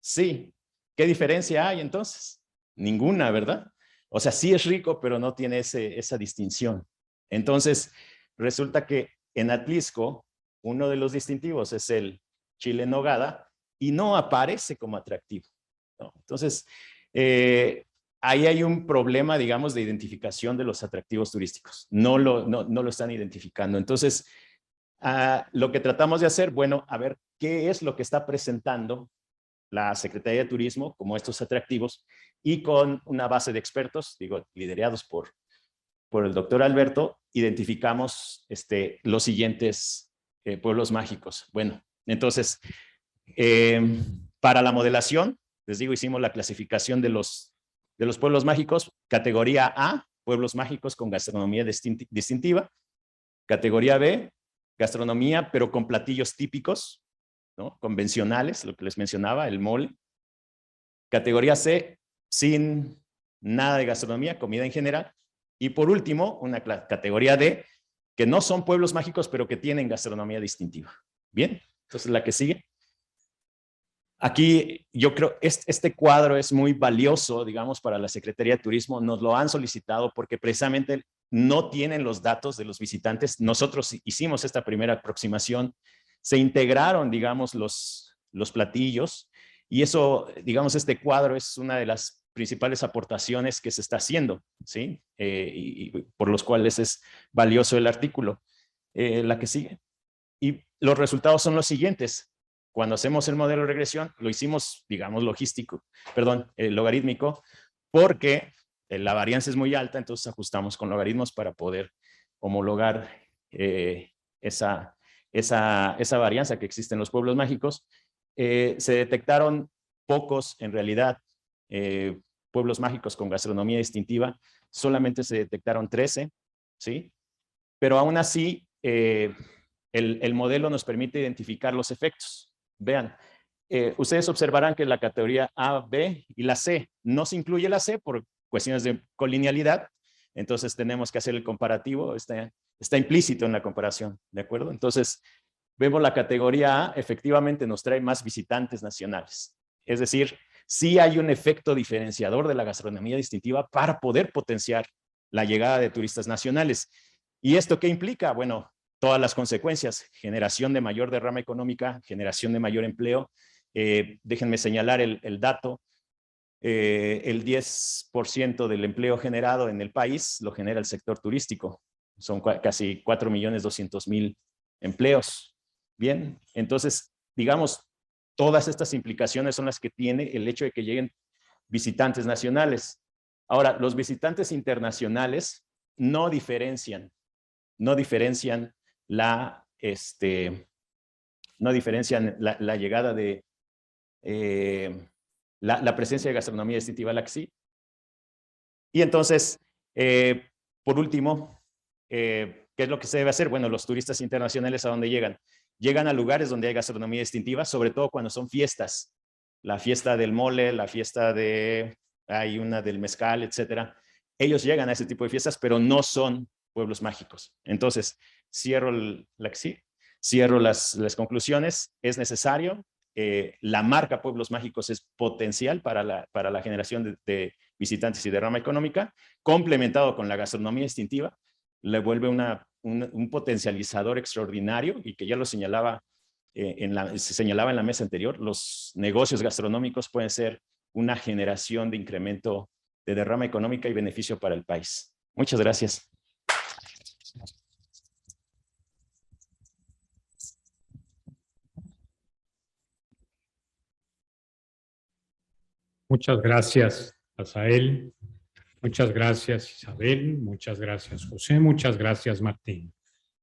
Sí. ¿Qué diferencia hay entonces? Ninguna, ¿verdad? O sea, sí es rico, pero no tiene esa distinción. Entonces, resulta que en Atlisco, uno de los distintivos es el chile en nogada y no aparece como atractivo, ¿no? Entonces, ahí hay un problema, digamos, de identificación de los atractivos turísticos. No lo están identificando. Entonces, lo que tratamos de hacer, bueno, a ver qué es lo que está presentando la Secretaría de Turismo como estos atractivos y con una base de expertos, digo, liderados por el doctor Alberto, identificamos los siguientes pueblos mágicos. Bueno, entonces, para la modelación, les digo, hicimos la clasificación de los pueblos mágicos. Categoría A, pueblos mágicos con gastronomía distintiva. Categoría B, gastronomía, pero con platillos típicos, ¿no? Convencionales, lo que les mencionaba, el mole. Categoría C, sin nada de gastronomía, comida en general. Y por último, una categoría D, que no son pueblos mágicos, pero que tienen gastronomía distintiva. Bien, entonces la que sigue. Aquí yo creo este cuadro es muy valioso, digamos, para la Secretaría de Turismo. Nos lo han solicitado porque precisamente no tienen los datos de los visitantes. Nosotros hicimos esta primera aproximación. Se integraron, digamos, los platillos y eso, digamos, este cuadro es una de las principales aportaciones que se está haciendo, ¿sí? Y por los cuales es valioso el artículo. La que sigue. Y los resultados son los siguientes. Cuando hacemos el modelo de regresión, lo hicimos, digamos, logarítmico, porque la varianza es muy alta, entonces ajustamos con logaritmos para poder homologar esa varianza que existe en los pueblos mágicos. Se detectaron pocos, en realidad, pueblos mágicos con gastronomía distintiva. Solamente se detectaron 13, ¿sí? Pero aún así, el modelo nos permite identificar los efectos. Vean, ustedes observarán que la categoría A, B y la C, no se incluye la C por cuestiones de colinealidad, entonces tenemos que hacer el comparativo, está implícito en la comparación, ¿de acuerdo? Entonces, vemos la categoría A, efectivamente nos trae más visitantes nacionales, es decir, sí hay un efecto diferenciador de la gastronomía distintiva para poder potenciar la llegada de turistas nacionales. ¿Y esto qué implica? Bueno, todas las consecuencias, generación de mayor derrama económica, generación de mayor empleo. Déjenme señalar el dato, el 10% del empleo generado en el país lo genera el sector turístico, son casi 4.200.000 empleos. Bien, entonces, digamos, todas estas implicaciones son las que tiene el hecho de que lleguen visitantes nacionales. Ahora, los visitantes internacionales no diferencian la llegada de la presencia de gastronomía distintiva, la que sí. Y entonces, por último, ¿qué es lo que se debe hacer? Bueno, los turistas internacionales, ¿a dónde llegan? Llegan a lugares donde hay gastronomía distintiva, sobre todo cuando son fiestas. La fiesta del mole, la fiesta hay una del mezcal, etcétera. Ellos llegan a ese tipo de fiestas, pero no son pueblos mágicos. Entonces, cierro las conclusiones. Es necesario. La marca Pueblos Mágicos es potencial para la generación de visitantes y derrama económica, complementado con la gastronomía distintiva, le vuelve un potencializador extraordinario y que ya lo señalaba, se señalaba en la mesa anterior, los negocios gastronómicos pueden ser una generación de incremento de derrama económica y beneficio para el país. Muchas gracias. Muchas gracias, Asael. Muchas gracias, Isabel. Muchas gracias, José. Muchas gracias, Martín.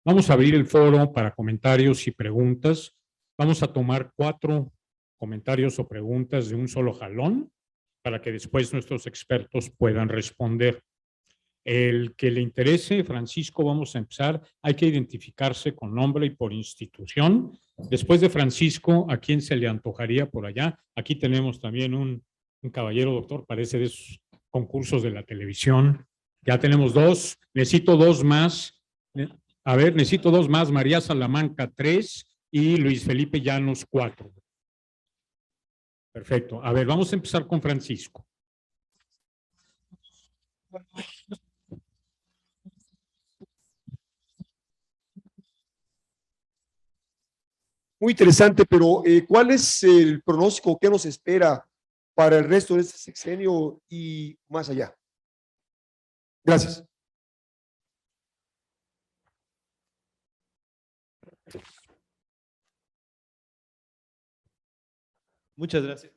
Vamos a abrir el foro para comentarios y preguntas. Vamos a tomar 4 comentarios o preguntas de un solo jalón para que después nuestros expertos puedan responder. El que le interese, Francisco, vamos a empezar. Hay que identificarse con nombre y por institución. Después de Francisco, ¿a quién se le antojaría por allá? Aquí tenemos también un caballero doctor, parece de esos concursos de la televisión. Ya tenemos 2, necesito 2 más. A ver, necesito 2 más, María Salamanca 3 y Luis Felipe Llanos 4. Perfecto. A ver, vamos a empezar con Francisco. Muy interesante, pero ¿cuál es el pronóstico que nos espera para el resto de este sexenio y más allá? Gracias. Muchas gracias.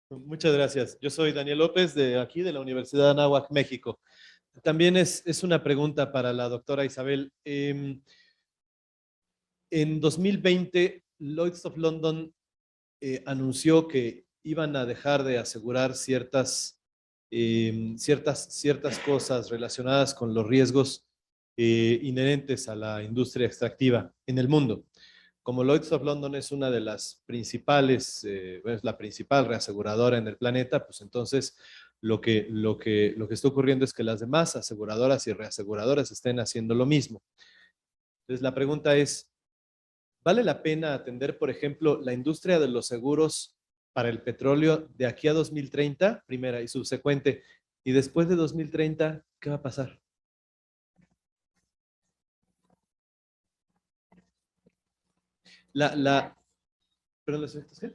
Muchas gracias. Yo soy Daniel López, de aquí, de la Universidad de Anáhuac, México. También es una pregunta para la doctora Isabel. En 2020, Lloyd's of London anunció que iban a dejar de asegurar ciertas cosas relacionadas con los riesgos inherentes a la industria extractiva en el mundo. Como Lloyd's of London es una de las principales, es la principal reaseguradora en el planeta, pues entonces lo que está ocurriendo es que las demás aseguradoras y reaseguradoras estén haciendo lo mismo. Entonces la pregunta es, ¿vale la pena atender, por ejemplo, la industria de los seguros para el petróleo de aquí a 2030, primera y subsecuente, y después de 2030, qué va a pasar? ¿Perdón, ¿los efectos qué?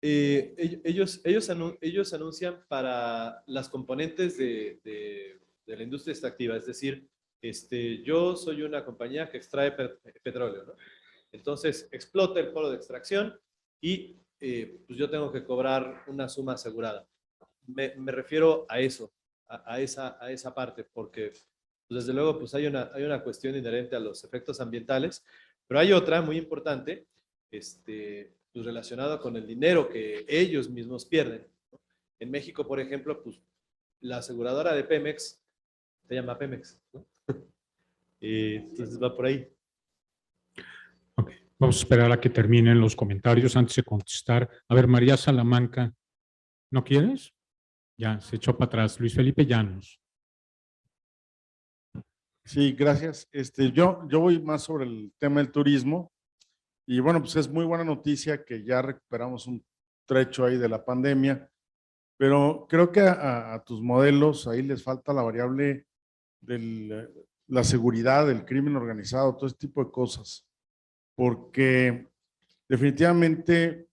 Ellos anuncian para las componentes de la industria extractiva, es decir, yo soy una compañía que extrae petróleo, ¿no? Entonces explota el polo de extracción y pues yo tengo que cobrar una suma asegurada. Me refiero a eso, a esa parte, porque pues, desde luego pues hay una cuestión inherente a los efectos ambientales, pero hay otra muy importante, pues relacionada con el dinero que ellos mismos pierden, ¿no? En México, por ejemplo, pues la aseguradora de Pemex se llama Pemex, ¿no? Entonces va por ahí. Ok, vamos a esperar a que terminen los comentarios antes de contestar. A ver, María Salamanca, ¿no quieres? Ya, se echó para atrás. Luis Felipe Llanos. Sí, gracias. Yo voy más sobre el tema del turismo y bueno, pues es muy buena noticia que ya recuperamos un trecho ahí de la pandemia, pero creo que a tus modelos ahí les falta la variable de la seguridad, del crimen organizado, todo este tipo de cosas, porque definitivamente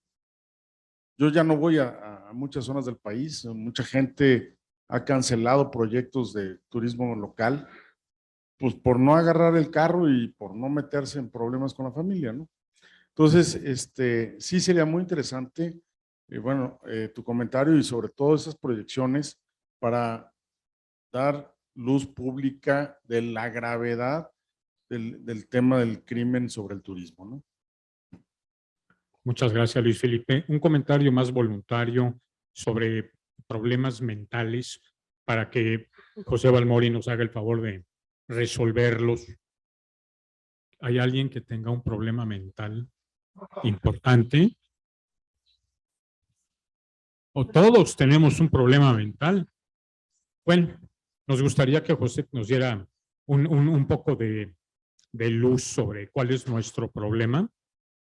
yo ya no voy a muchas zonas del país, mucha gente ha cancelado proyectos de turismo local, pues por no agarrar el carro y por no meterse en problemas con la familia, ¿no? Entonces, sí sería muy interesante, bueno, tu comentario y sobre todo esas proyecciones para dar luz pública de la gravedad del tema del crimen sobre el turismo, ¿no? Muchas gracias, Luis Felipe. Un comentario más voluntario sobre problemas mentales para que José Balmori nos haga el favor de resolverlos. ¿Hay alguien que tenga un problema mental importante? ¿O todos tenemos un problema mental? Bueno, nos gustaría que José nos diera un poco de luz sobre cuál es nuestro problema.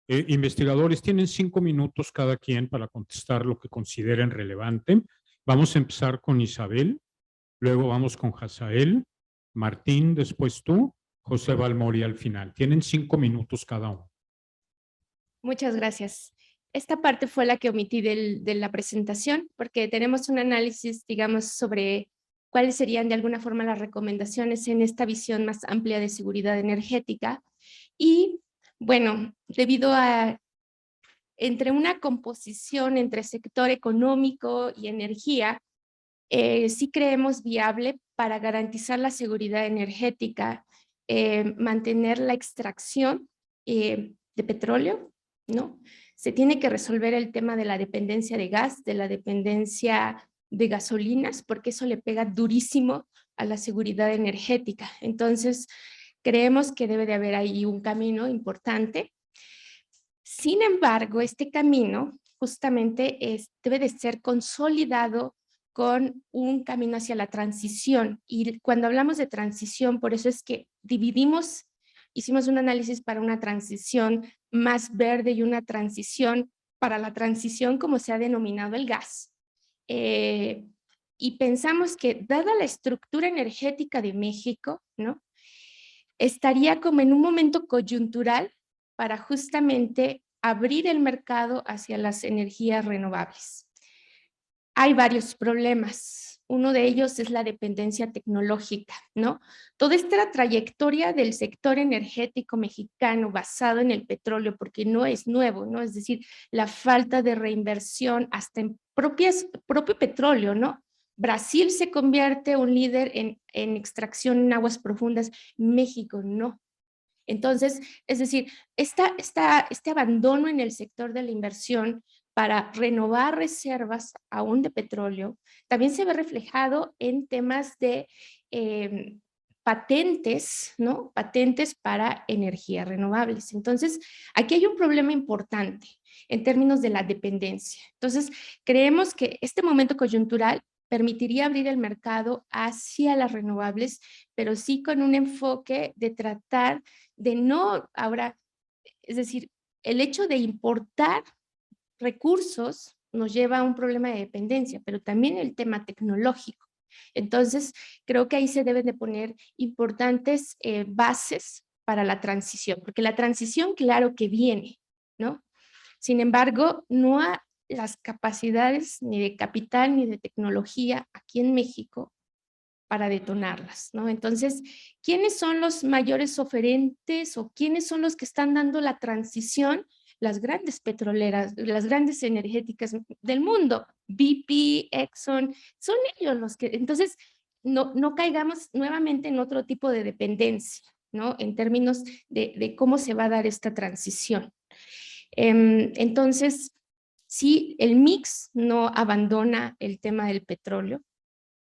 Investigadores tienen 5 minutos cada quien para contestar lo que consideren relevante. Vamos a empezar con Isabel, luego vamos con Hazael, Martín, después tú, José Balmori al final. Tienen 5 minutos cada uno. Muchas gracias. Esta parte fue la que omití de la presentación porque tenemos un análisis, digamos, sobre cuáles serían de alguna forma las recomendaciones en esta visión más amplia de seguridad energética. Y bueno, debido a entre una composición entre sector económico y energía, sí creemos viable para garantizar la seguridad energética, mantener la extracción de petróleo, ¿no? Se tiene que resolver el tema de la dependencia de gas, de la dependencia de gasolinas, porque eso le pega durísimo a la seguridad energética. Entonces, creemos que debe de haber ahí un camino importante. Sin embargo, este camino justamente debe de ser consolidado con un camino hacia la transición. Y cuando hablamos de transición, por eso es que hicimos un análisis para una transición más verde y una transición para la transición como se ha denominado el gas. Y pensamos que dada la estructura energética de México, ¿no? Estaría como en un momento coyuntural para justamente abrir el mercado hacia las energías renovables. Hay varios problemas. uno de ellos es la dependencia tecnológica, ¿no? Toda esta trayectoria del sector energético mexicano basado en el petróleo, porque no es nuevo, ¿no? Es decir, la falta de reinversión hasta en propio petróleo, ¿no? Brasil se convierte un líder en extracción en aguas profundas, México no. Entonces, es decir, este abandono en el sector de la inversión para renovar reservas aún de petróleo, también se ve reflejado en temas de patentes, ¿no? Patentes para energías renovables. Entonces, aquí hay un problema importante en términos de la dependencia. Entonces, creemos que este momento coyuntural permitiría abrir el mercado hacia las renovables, pero sí con un enfoque de tratar de no, ahora, es decir, el hecho de importar recursos nos lleva a un problema de dependencia, pero también el tema tecnológico. Entonces, creo que ahí se deben de poner importantes bases para la transición, porque la transición, claro que viene, ¿no? Sin embargo, no hay las capacidades ni de capital ni de tecnología aquí en México para detonarlas, ¿no? Entonces, ¿quiénes son los mayores oferentes o quiénes son los que están dando la transición? Las grandes petroleras, las grandes energéticas del mundo, BP, Exxon, son ellos los que, entonces, no caigamos nuevamente en otro tipo de dependencia, ¿no? En términos de cómo se va a dar esta transición. Entonces, sí, el mix no abandona el tema del petróleo,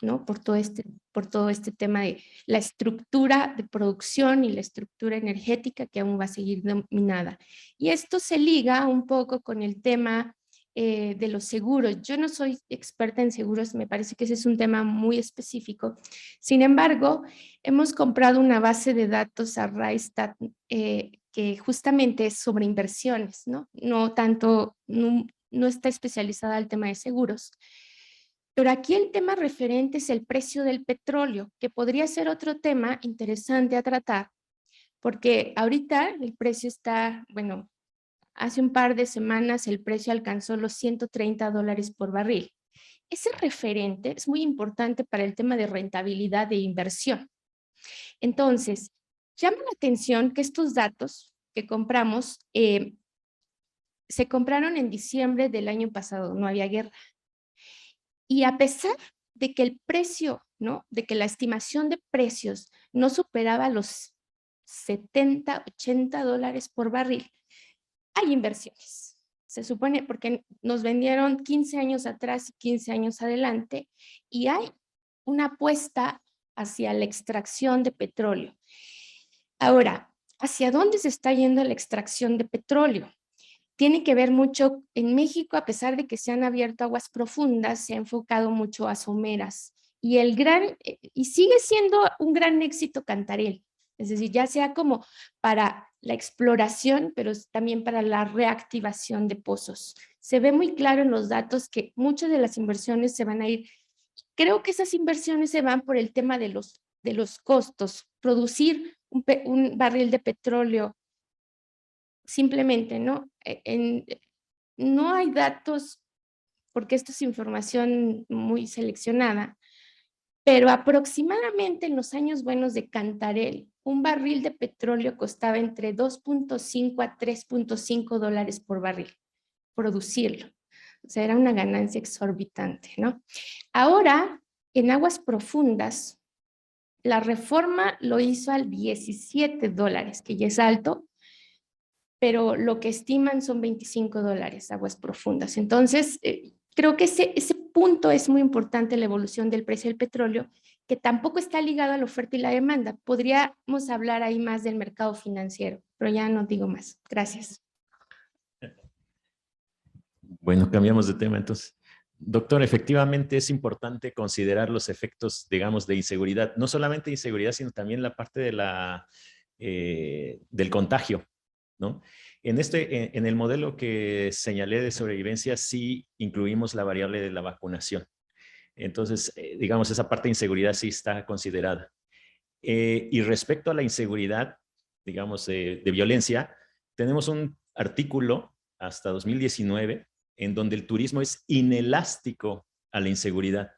¿no? Por todo este tema de la estructura de producción y la estructura energética que aún va a seguir dominada. Y esto se liga un poco con el tema de los seguros. Yo no soy experta en seguros, me parece que ese es un tema muy específico. Sin embargo, hemos comprado una base de datos a Rystad que justamente es sobre inversiones, ¿no? No tanto, no está especializada al tema de seguros. Pero aquí el tema referente es el precio del petróleo, que podría ser otro tema interesante a tratar, porque ahorita el precio está, bueno, hace un par de semanas el precio alcanzó los $130 por barril. Ese referente es muy importante para el tema de rentabilidad de inversión. Entonces, llama la atención que estos datos que compramos se compraron en diciembre del año pasado, no había guerra. Y a pesar de que el precio, ¿no? De que la estimación de precios no superaba los $70, $80 por barril, hay inversiones. Se supone, porque nos vendieron 15 años atrás y 15 años adelante, y hay una apuesta hacia la extracción de petróleo. Ahora, ¿hacia dónde se está yendo la extracción de petróleo? Tiene que ver mucho, en México, a pesar de que se han abierto aguas profundas, se ha enfocado mucho a someras. Y sigue siendo un gran éxito Cantarell. Es decir, ya sea como para la exploración, pero también para la reactivación de pozos. Se ve muy claro en los datos que muchas de las inversiones se van a ir. Creo que esas inversiones se van por el tema de los costos. Producir un barril de petróleo simplemente, ¿no? No hay datos, porque esto es información muy seleccionada, pero aproximadamente en los años buenos de Cantarell, un barril de petróleo costaba entre 2.5 a 3.5 dólares por barril, producirlo. O sea, era una ganancia exorbitante, ¿no? Ahora, en aguas profundas, la reforma lo hizo al 17 dólares, que ya es alto, pero lo que estiman son 25 dólares aguas profundas. Entonces, creo que ese punto es muy importante, la evolución del precio del petróleo, que tampoco está ligado a la oferta y la demanda. Podríamos hablar ahí más del mercado financiero, pero ya no digo más. Gracias. Bueno, cambiamos de tema entonces. Doctor, efectivamente es importante considerar los efectos, digamos, de inseguridad. No solamente inseguridad, sino también la parte de del contagio, ¿no? En el modelo que señalé de sobrevivencia, sí incluimos la variable de la vacunación. Entonces, digamos, esa parte de inseguridad sí está considerada. Y respecto a la inseguridad, digamos, de violencia, tenemos un artículo hasta 2019 en donde el turismo es inelástico a la inseguridad.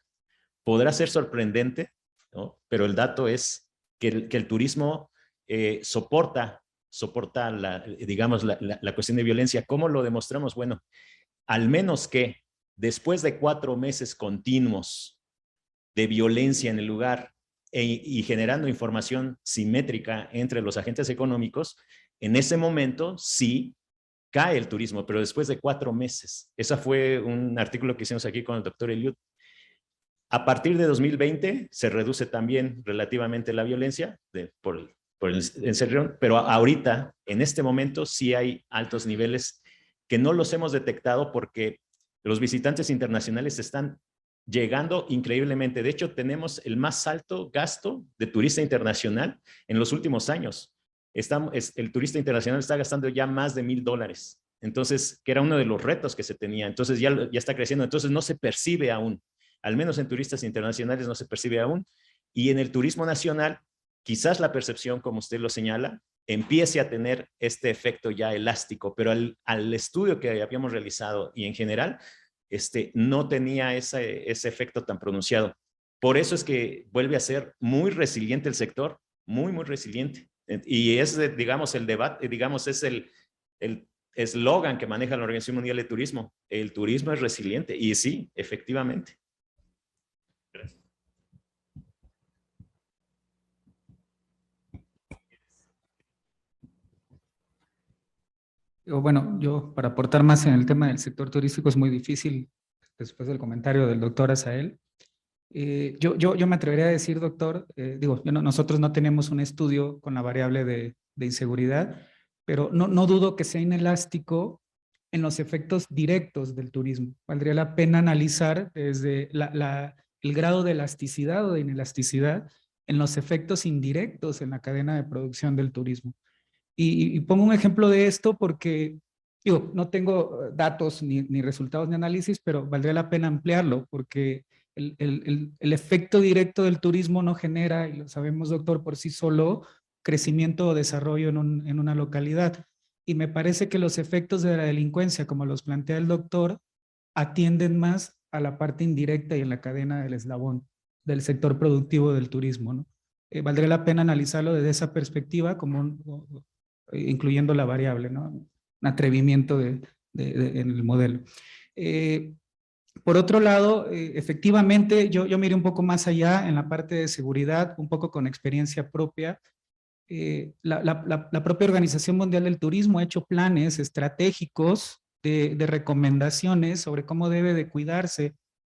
podrá ser sorprendente, ¿no? Pero el dato es que el turismo soporta digamos, la cuestión de violencia. ¿Cómo lo demostramos? Bueno, al menos que después de 4 meses continuos de violencia en el lugar y generando información simétrica entre los agentes económicos, en ese momento sí cae el turismo, pero después de 4 meses. Ese fue un artículo que hicimos aquí con el doctor Eliud. A partir de 2020 se reduce también relativamente la violencia por el encerrón, pero ahorita, en este momento, sí hay altos niveles que no los hemos detectado porque los visitantes internacionales están llegando increíblemente. De hecho, tenemos el más alto gasto de turista internacional en los últimos años. El turista internacional está gastando ya más de $1,000. Entonces, que era uno de los retos que se tenía. Entonces, ya está creciendo. Entonces, no se percibe aún. Al menos en turistas internacionales no se percibe aún. Y en el turismo nacional, quizás la percepción, como usted lo señala, empiece a tener este efecto ya elástico, pero al estudio que habíamos realizado y en general, no tenía ese efecto tan pronunciado. Por eso es que vuelve a ser muy resiliente el sector, muy, muy resiliente. Y es, digamos, el debate, digamos, es el eslogan que maneja la Organización Mundial de Turismo. El turismo es resiliente. Y sí, efectivamente. Gracias. Bueno, yo para aportar más en el tema del sector turístico es muy difícil después del comentario del doctor Asael. Yo me atrevería a decir, doctor, nosotros no tenemos un estudio con la variable de inseguridad, pero no dudo que sea inelástico en los efectos directos del turismo. Valdría la pena analizar desde el grado de elasticidad o de inelasticidad en los efectos indirectos en la cadena de producción del turismo. Y pongo un ejemplo de esto porque, no tengo datos ni resultados ni análisis, pero valdría la pena ampliarlo porque el efecto directo del turismo no genera, y lo sabemos, doctor, por sí solo, crecimiento o desarrollo en una localidad. Y me parece que los efectos de la delincuencia, como los plantea el doctor, atienden más a la parte indirecta y en la cadena del eslabón del sector productivo del turismo, ¿no? Valdría la pena analizarlo desde esa perspectiva, incluyendo la variable, ¿no? Un atrevimiento en el modelo. Por otro lado, efectivamente, yo miré un poco más allá en la parte de seguridad, un poco con experiencia propia. La propia Organización Mundial del Turismo ha hecho planes estratégicos de recomendaciones sobre cómo debe de cuidarse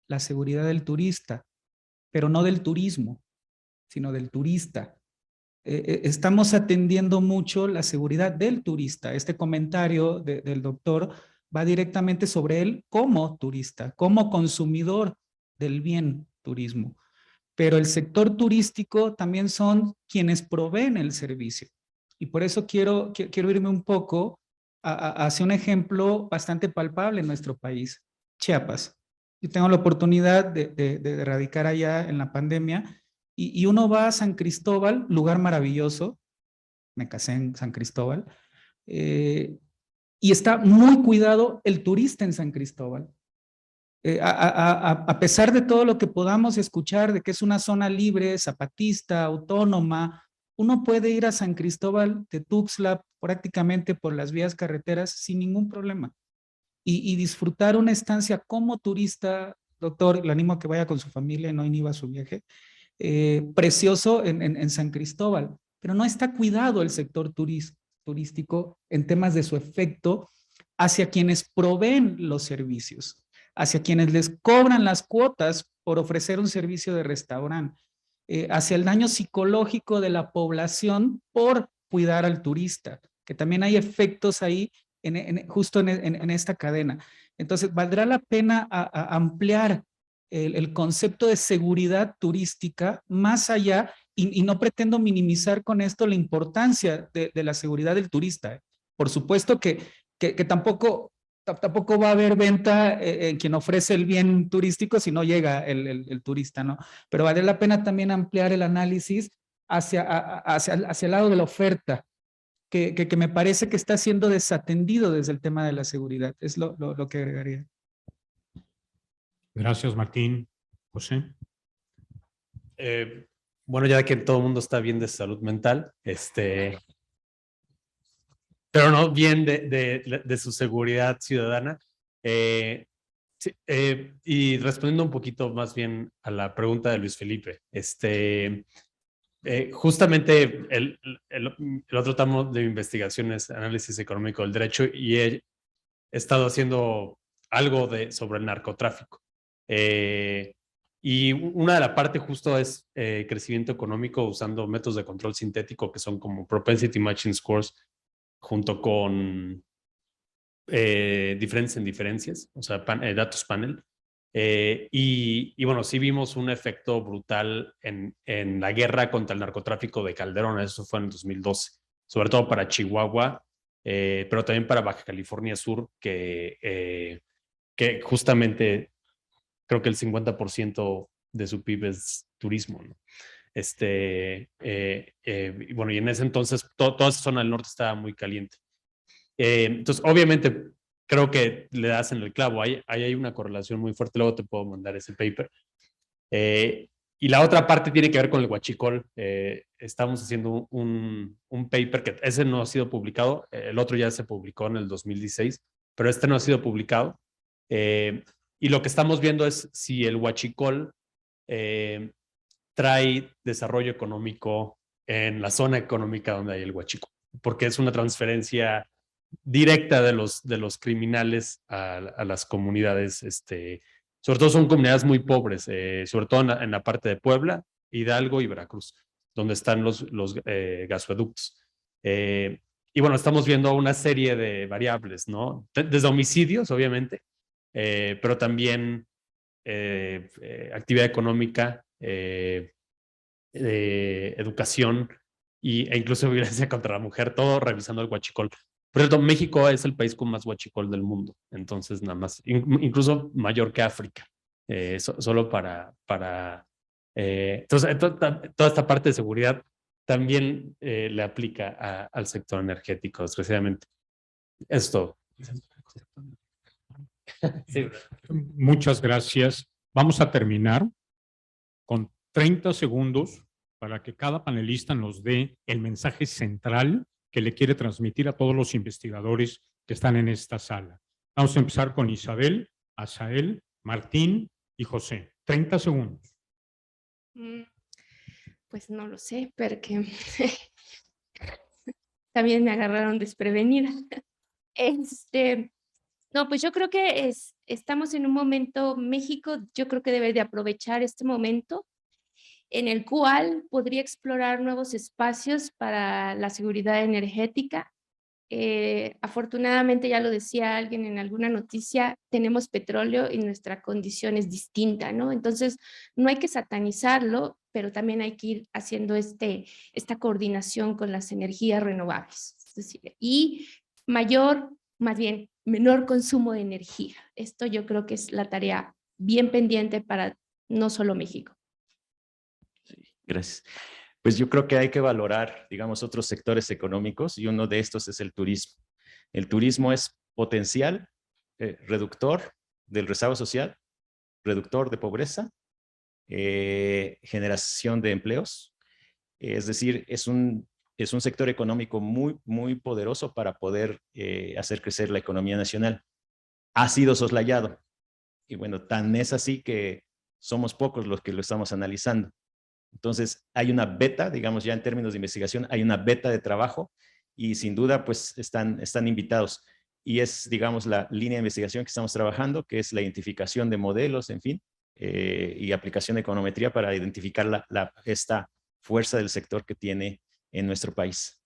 la seguridad del turista, pero no del turismo, sino del turista. Estamos atendiendo mucho la seguridad del turista. Este comentario del doctor va directamente sobre él como turista, como consumidor del bien turismo. Pero el sector turístico también son quienes proveen el servicio. Y por eso quiero irme un poco hacia un ejemplo bastante palpable en nuestro país, Chiapas. Yo tengo la oportunidad de radicar allá en la pandemia y uno va a San Cristóbal, lugar maravilloso, me casé en San Cristóbal, y está muy cuidado el turista en San Cristóbal. A pesar de todo lo que podamos escuchar de que es una zona libre, zapatista, autónoma, uno puede ir a San Cristóbal de Tuxtla prácticamente por las vías carreteras sin ningún problema y disfrutar una estancia como turista, doctor, le animo a que vaya con su familia, no inhiba su viaje, precioso en San Cristóbal, pero no está cuidado el sector turístico en temas de su efecto hacia quienes proveen los servicios, hacia quienes les cobran las cuotas por ofrecer un servicio de restaurante, hacia el daño psicológico de la población por cuidar al turista, que también hay efectos ahí justo en esta cadena. Entonces, valdrá la pena ampliar el concepto de seguridad turística más allá, y no pretendo minimizar con esto la importancia de la seguridad del turista. Por supuesto que tampoco va a haber venta en quien ofrece el bien turístico si no llega el turista, ¿no? Pero vale la pena también ampliar el análisis hacia el lado de la oferta, que me parece que está siendo desatendido desde el tema de la seguridad. Es lo que agregaría. Gracias, Martín. José. Bueno, ya que todo el mundo está bien de salud mental, pero no bien de su seguridad ciudadana. Sí, y respondiendo un poquito más bien a la pregunta de Luis Felipe, justamente el otro tramo de investigación es análisis económico del derecho y he estado haciendo algo sobre el narcotráfico. Y una de la parte justo es crecimiento económico usando métodos de control sintético que son como propensity matching scores junto con diferencias en diferencias, o sea, datos panel. Y bueno, sí vimos un efecto brutal en la guerra contra el narcotráfico de Calderón, eso fue en 2012, sobre todo para Chihuahua, pero también para Baja California Sur, que justamente creo que el 50% de su PIB es turismo, ¿no? Y bueno, y en ese entonces toda esa zona del norte estaba muy caliente. Entonces, obviamente, creo que le das en el clavo. Ahí hay una correlación muy fuerte. Luego te puedo mandar ese paper. Y la otra parte tiene que ver con el huachicol. Estamos haciendo un paper que ese no ha sido publicado. El otro ya se publicó en el 2016, pero este no ha sido publicado. Y lo que estamos viendo es si el huachicol trae desarrollo económico en la zona económica donde hay el huachicol, porque es una transferencia directa de los criminales a las comunidades, sobre todo son comunidades muy pobres, sobre todo en la parte de Puebla, Hidalgo y Veracruz, donde están los gasoductos. Y bueno, estamos viendo una serie de variables, ¿no? Desde homicidios, obviamente, pero también actividad económica, educación e incluso violencia contra la mujer, todo revisando el huachicol. Por cierto, México es el país con más huachicol del mundo, entonces nada más, incluso mayor que África, solo entonces toda esta parte de seguridad también le aplica al sector energético, desgraciadamente. Esto. Sí. Muchas gracias. Vamos a terminar con 30 segundos para que cada panelista nos dé el mensaje central que le quiere transmitir a todos los investigadores que están en esta sala. Vamos a empezar con Isabel, Asael, Martín y José. 30 segundos. Pues no lo sé, porque también me agarraron desprevenida. No, pues yo creo que estamos en un momento, México, yo creo que debe de aprovechar este momento en el cual podría explorar nuevos espacios para la seguridad energética. Afortunadamente, ya lo decía alguien en alguna noticia, tenemos petróleo y nuestra condición es distinta, ¿no? Entonces, no hay que satanizarlo, pero también hay que ir haciendo esta coordinación con las energías renovables. Es decir, y menor consumo de energía. Esto yo creo que es la tarea bien pendiente para no solo México. Sí, gracias. Pues yo creo que hay que valorar, digamos, otros sectores económicos y uno de estos es el turismo. El turismo es potencial, reductor del rezago social, reductor de pobreza, generación de empleos. Es decir, es un sector económico muy, muy poderoso para poder hacer crecer la economía nacional. Ha sido soslayado. Y bueno, tan es así que somos pocos los que lo estamos analizando. Entonces, hay una beta, digamos ya en términos de investigación, hay una beta de trabajo y sin duda pues están invitados. Y es, digamos, la línea de investigación que estamos trabajando, que es la identificación de modelos, en fin, y aplicación de econometría para identificar esta fuerza del sector que tiene en nuestro país.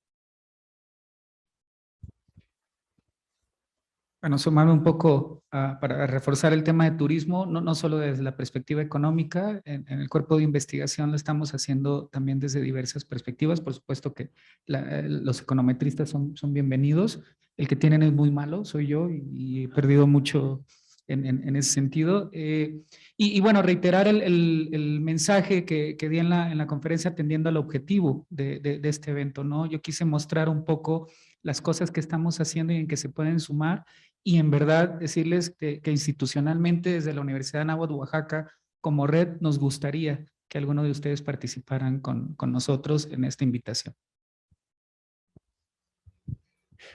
Bueno, sumarme un poco para reforzar el tema de turismo, no solo desde la perspectiva económica, en el cuerpo de investigación lo estamos haciendo también desde diversas perspectivas. Por supuesto que los econometristas son bienvenidos. El que tienen es muy malo, soy yo, y he perdido mucho en ese sentido. Y bueno, reiterar el mensaje que di en la conferencia atendiendo al objetivo de este evento, ¿no? Yo quise mostrar un poco las cosas que estamos haciendo y en que se pueden sumar, y en verdad decirles que institucionalmente desde la Universidad de Anáhuac, Oaxaca, como red nos gustaría que alguno de ustedes participaran con nosotros en esta invitación.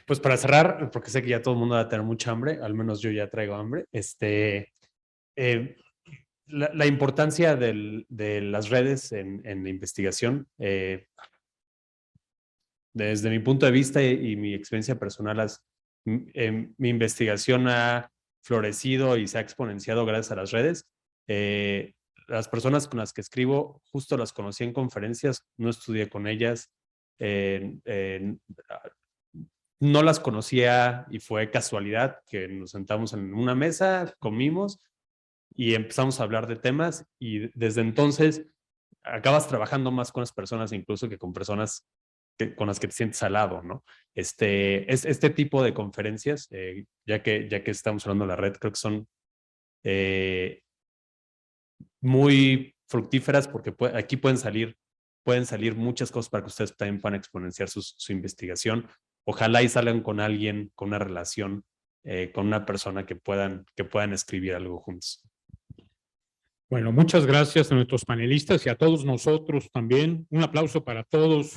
Pues para cerrar, porque sé que ya todo el mundo va a tener mucha hambre, al menos yo ya traigo hambre, la importancia de las redes en la investigación, desde mi punto de vista y mi experiencia personal, mi investigación ha florecido y se ha exponenciado gracias a las redes. Las personas con las que escribo, justo las conocí en conferencias, no estudié con ellas, no las conocía y fue casualidad que nos sentamos en una mesa, comimos y empezamos a hablar de temas y desde entonces acabas trabajando más con las personas incluso que con personas con las que te sientes al lado, ¿no? Este tipo de conferencias, ya que estamos hablando de la red, creo que son muy fructíferas porque aquí pueden salir muchas cosas para que ustedes también puedan exponenciar su investigación. Ojalá y salgan con alguien, con una relación, con una persona que puedan escribir algo juntos. Bueno, muchas gracias a nuestros panelistas y a todos nosotros también. Un aplauso para todos.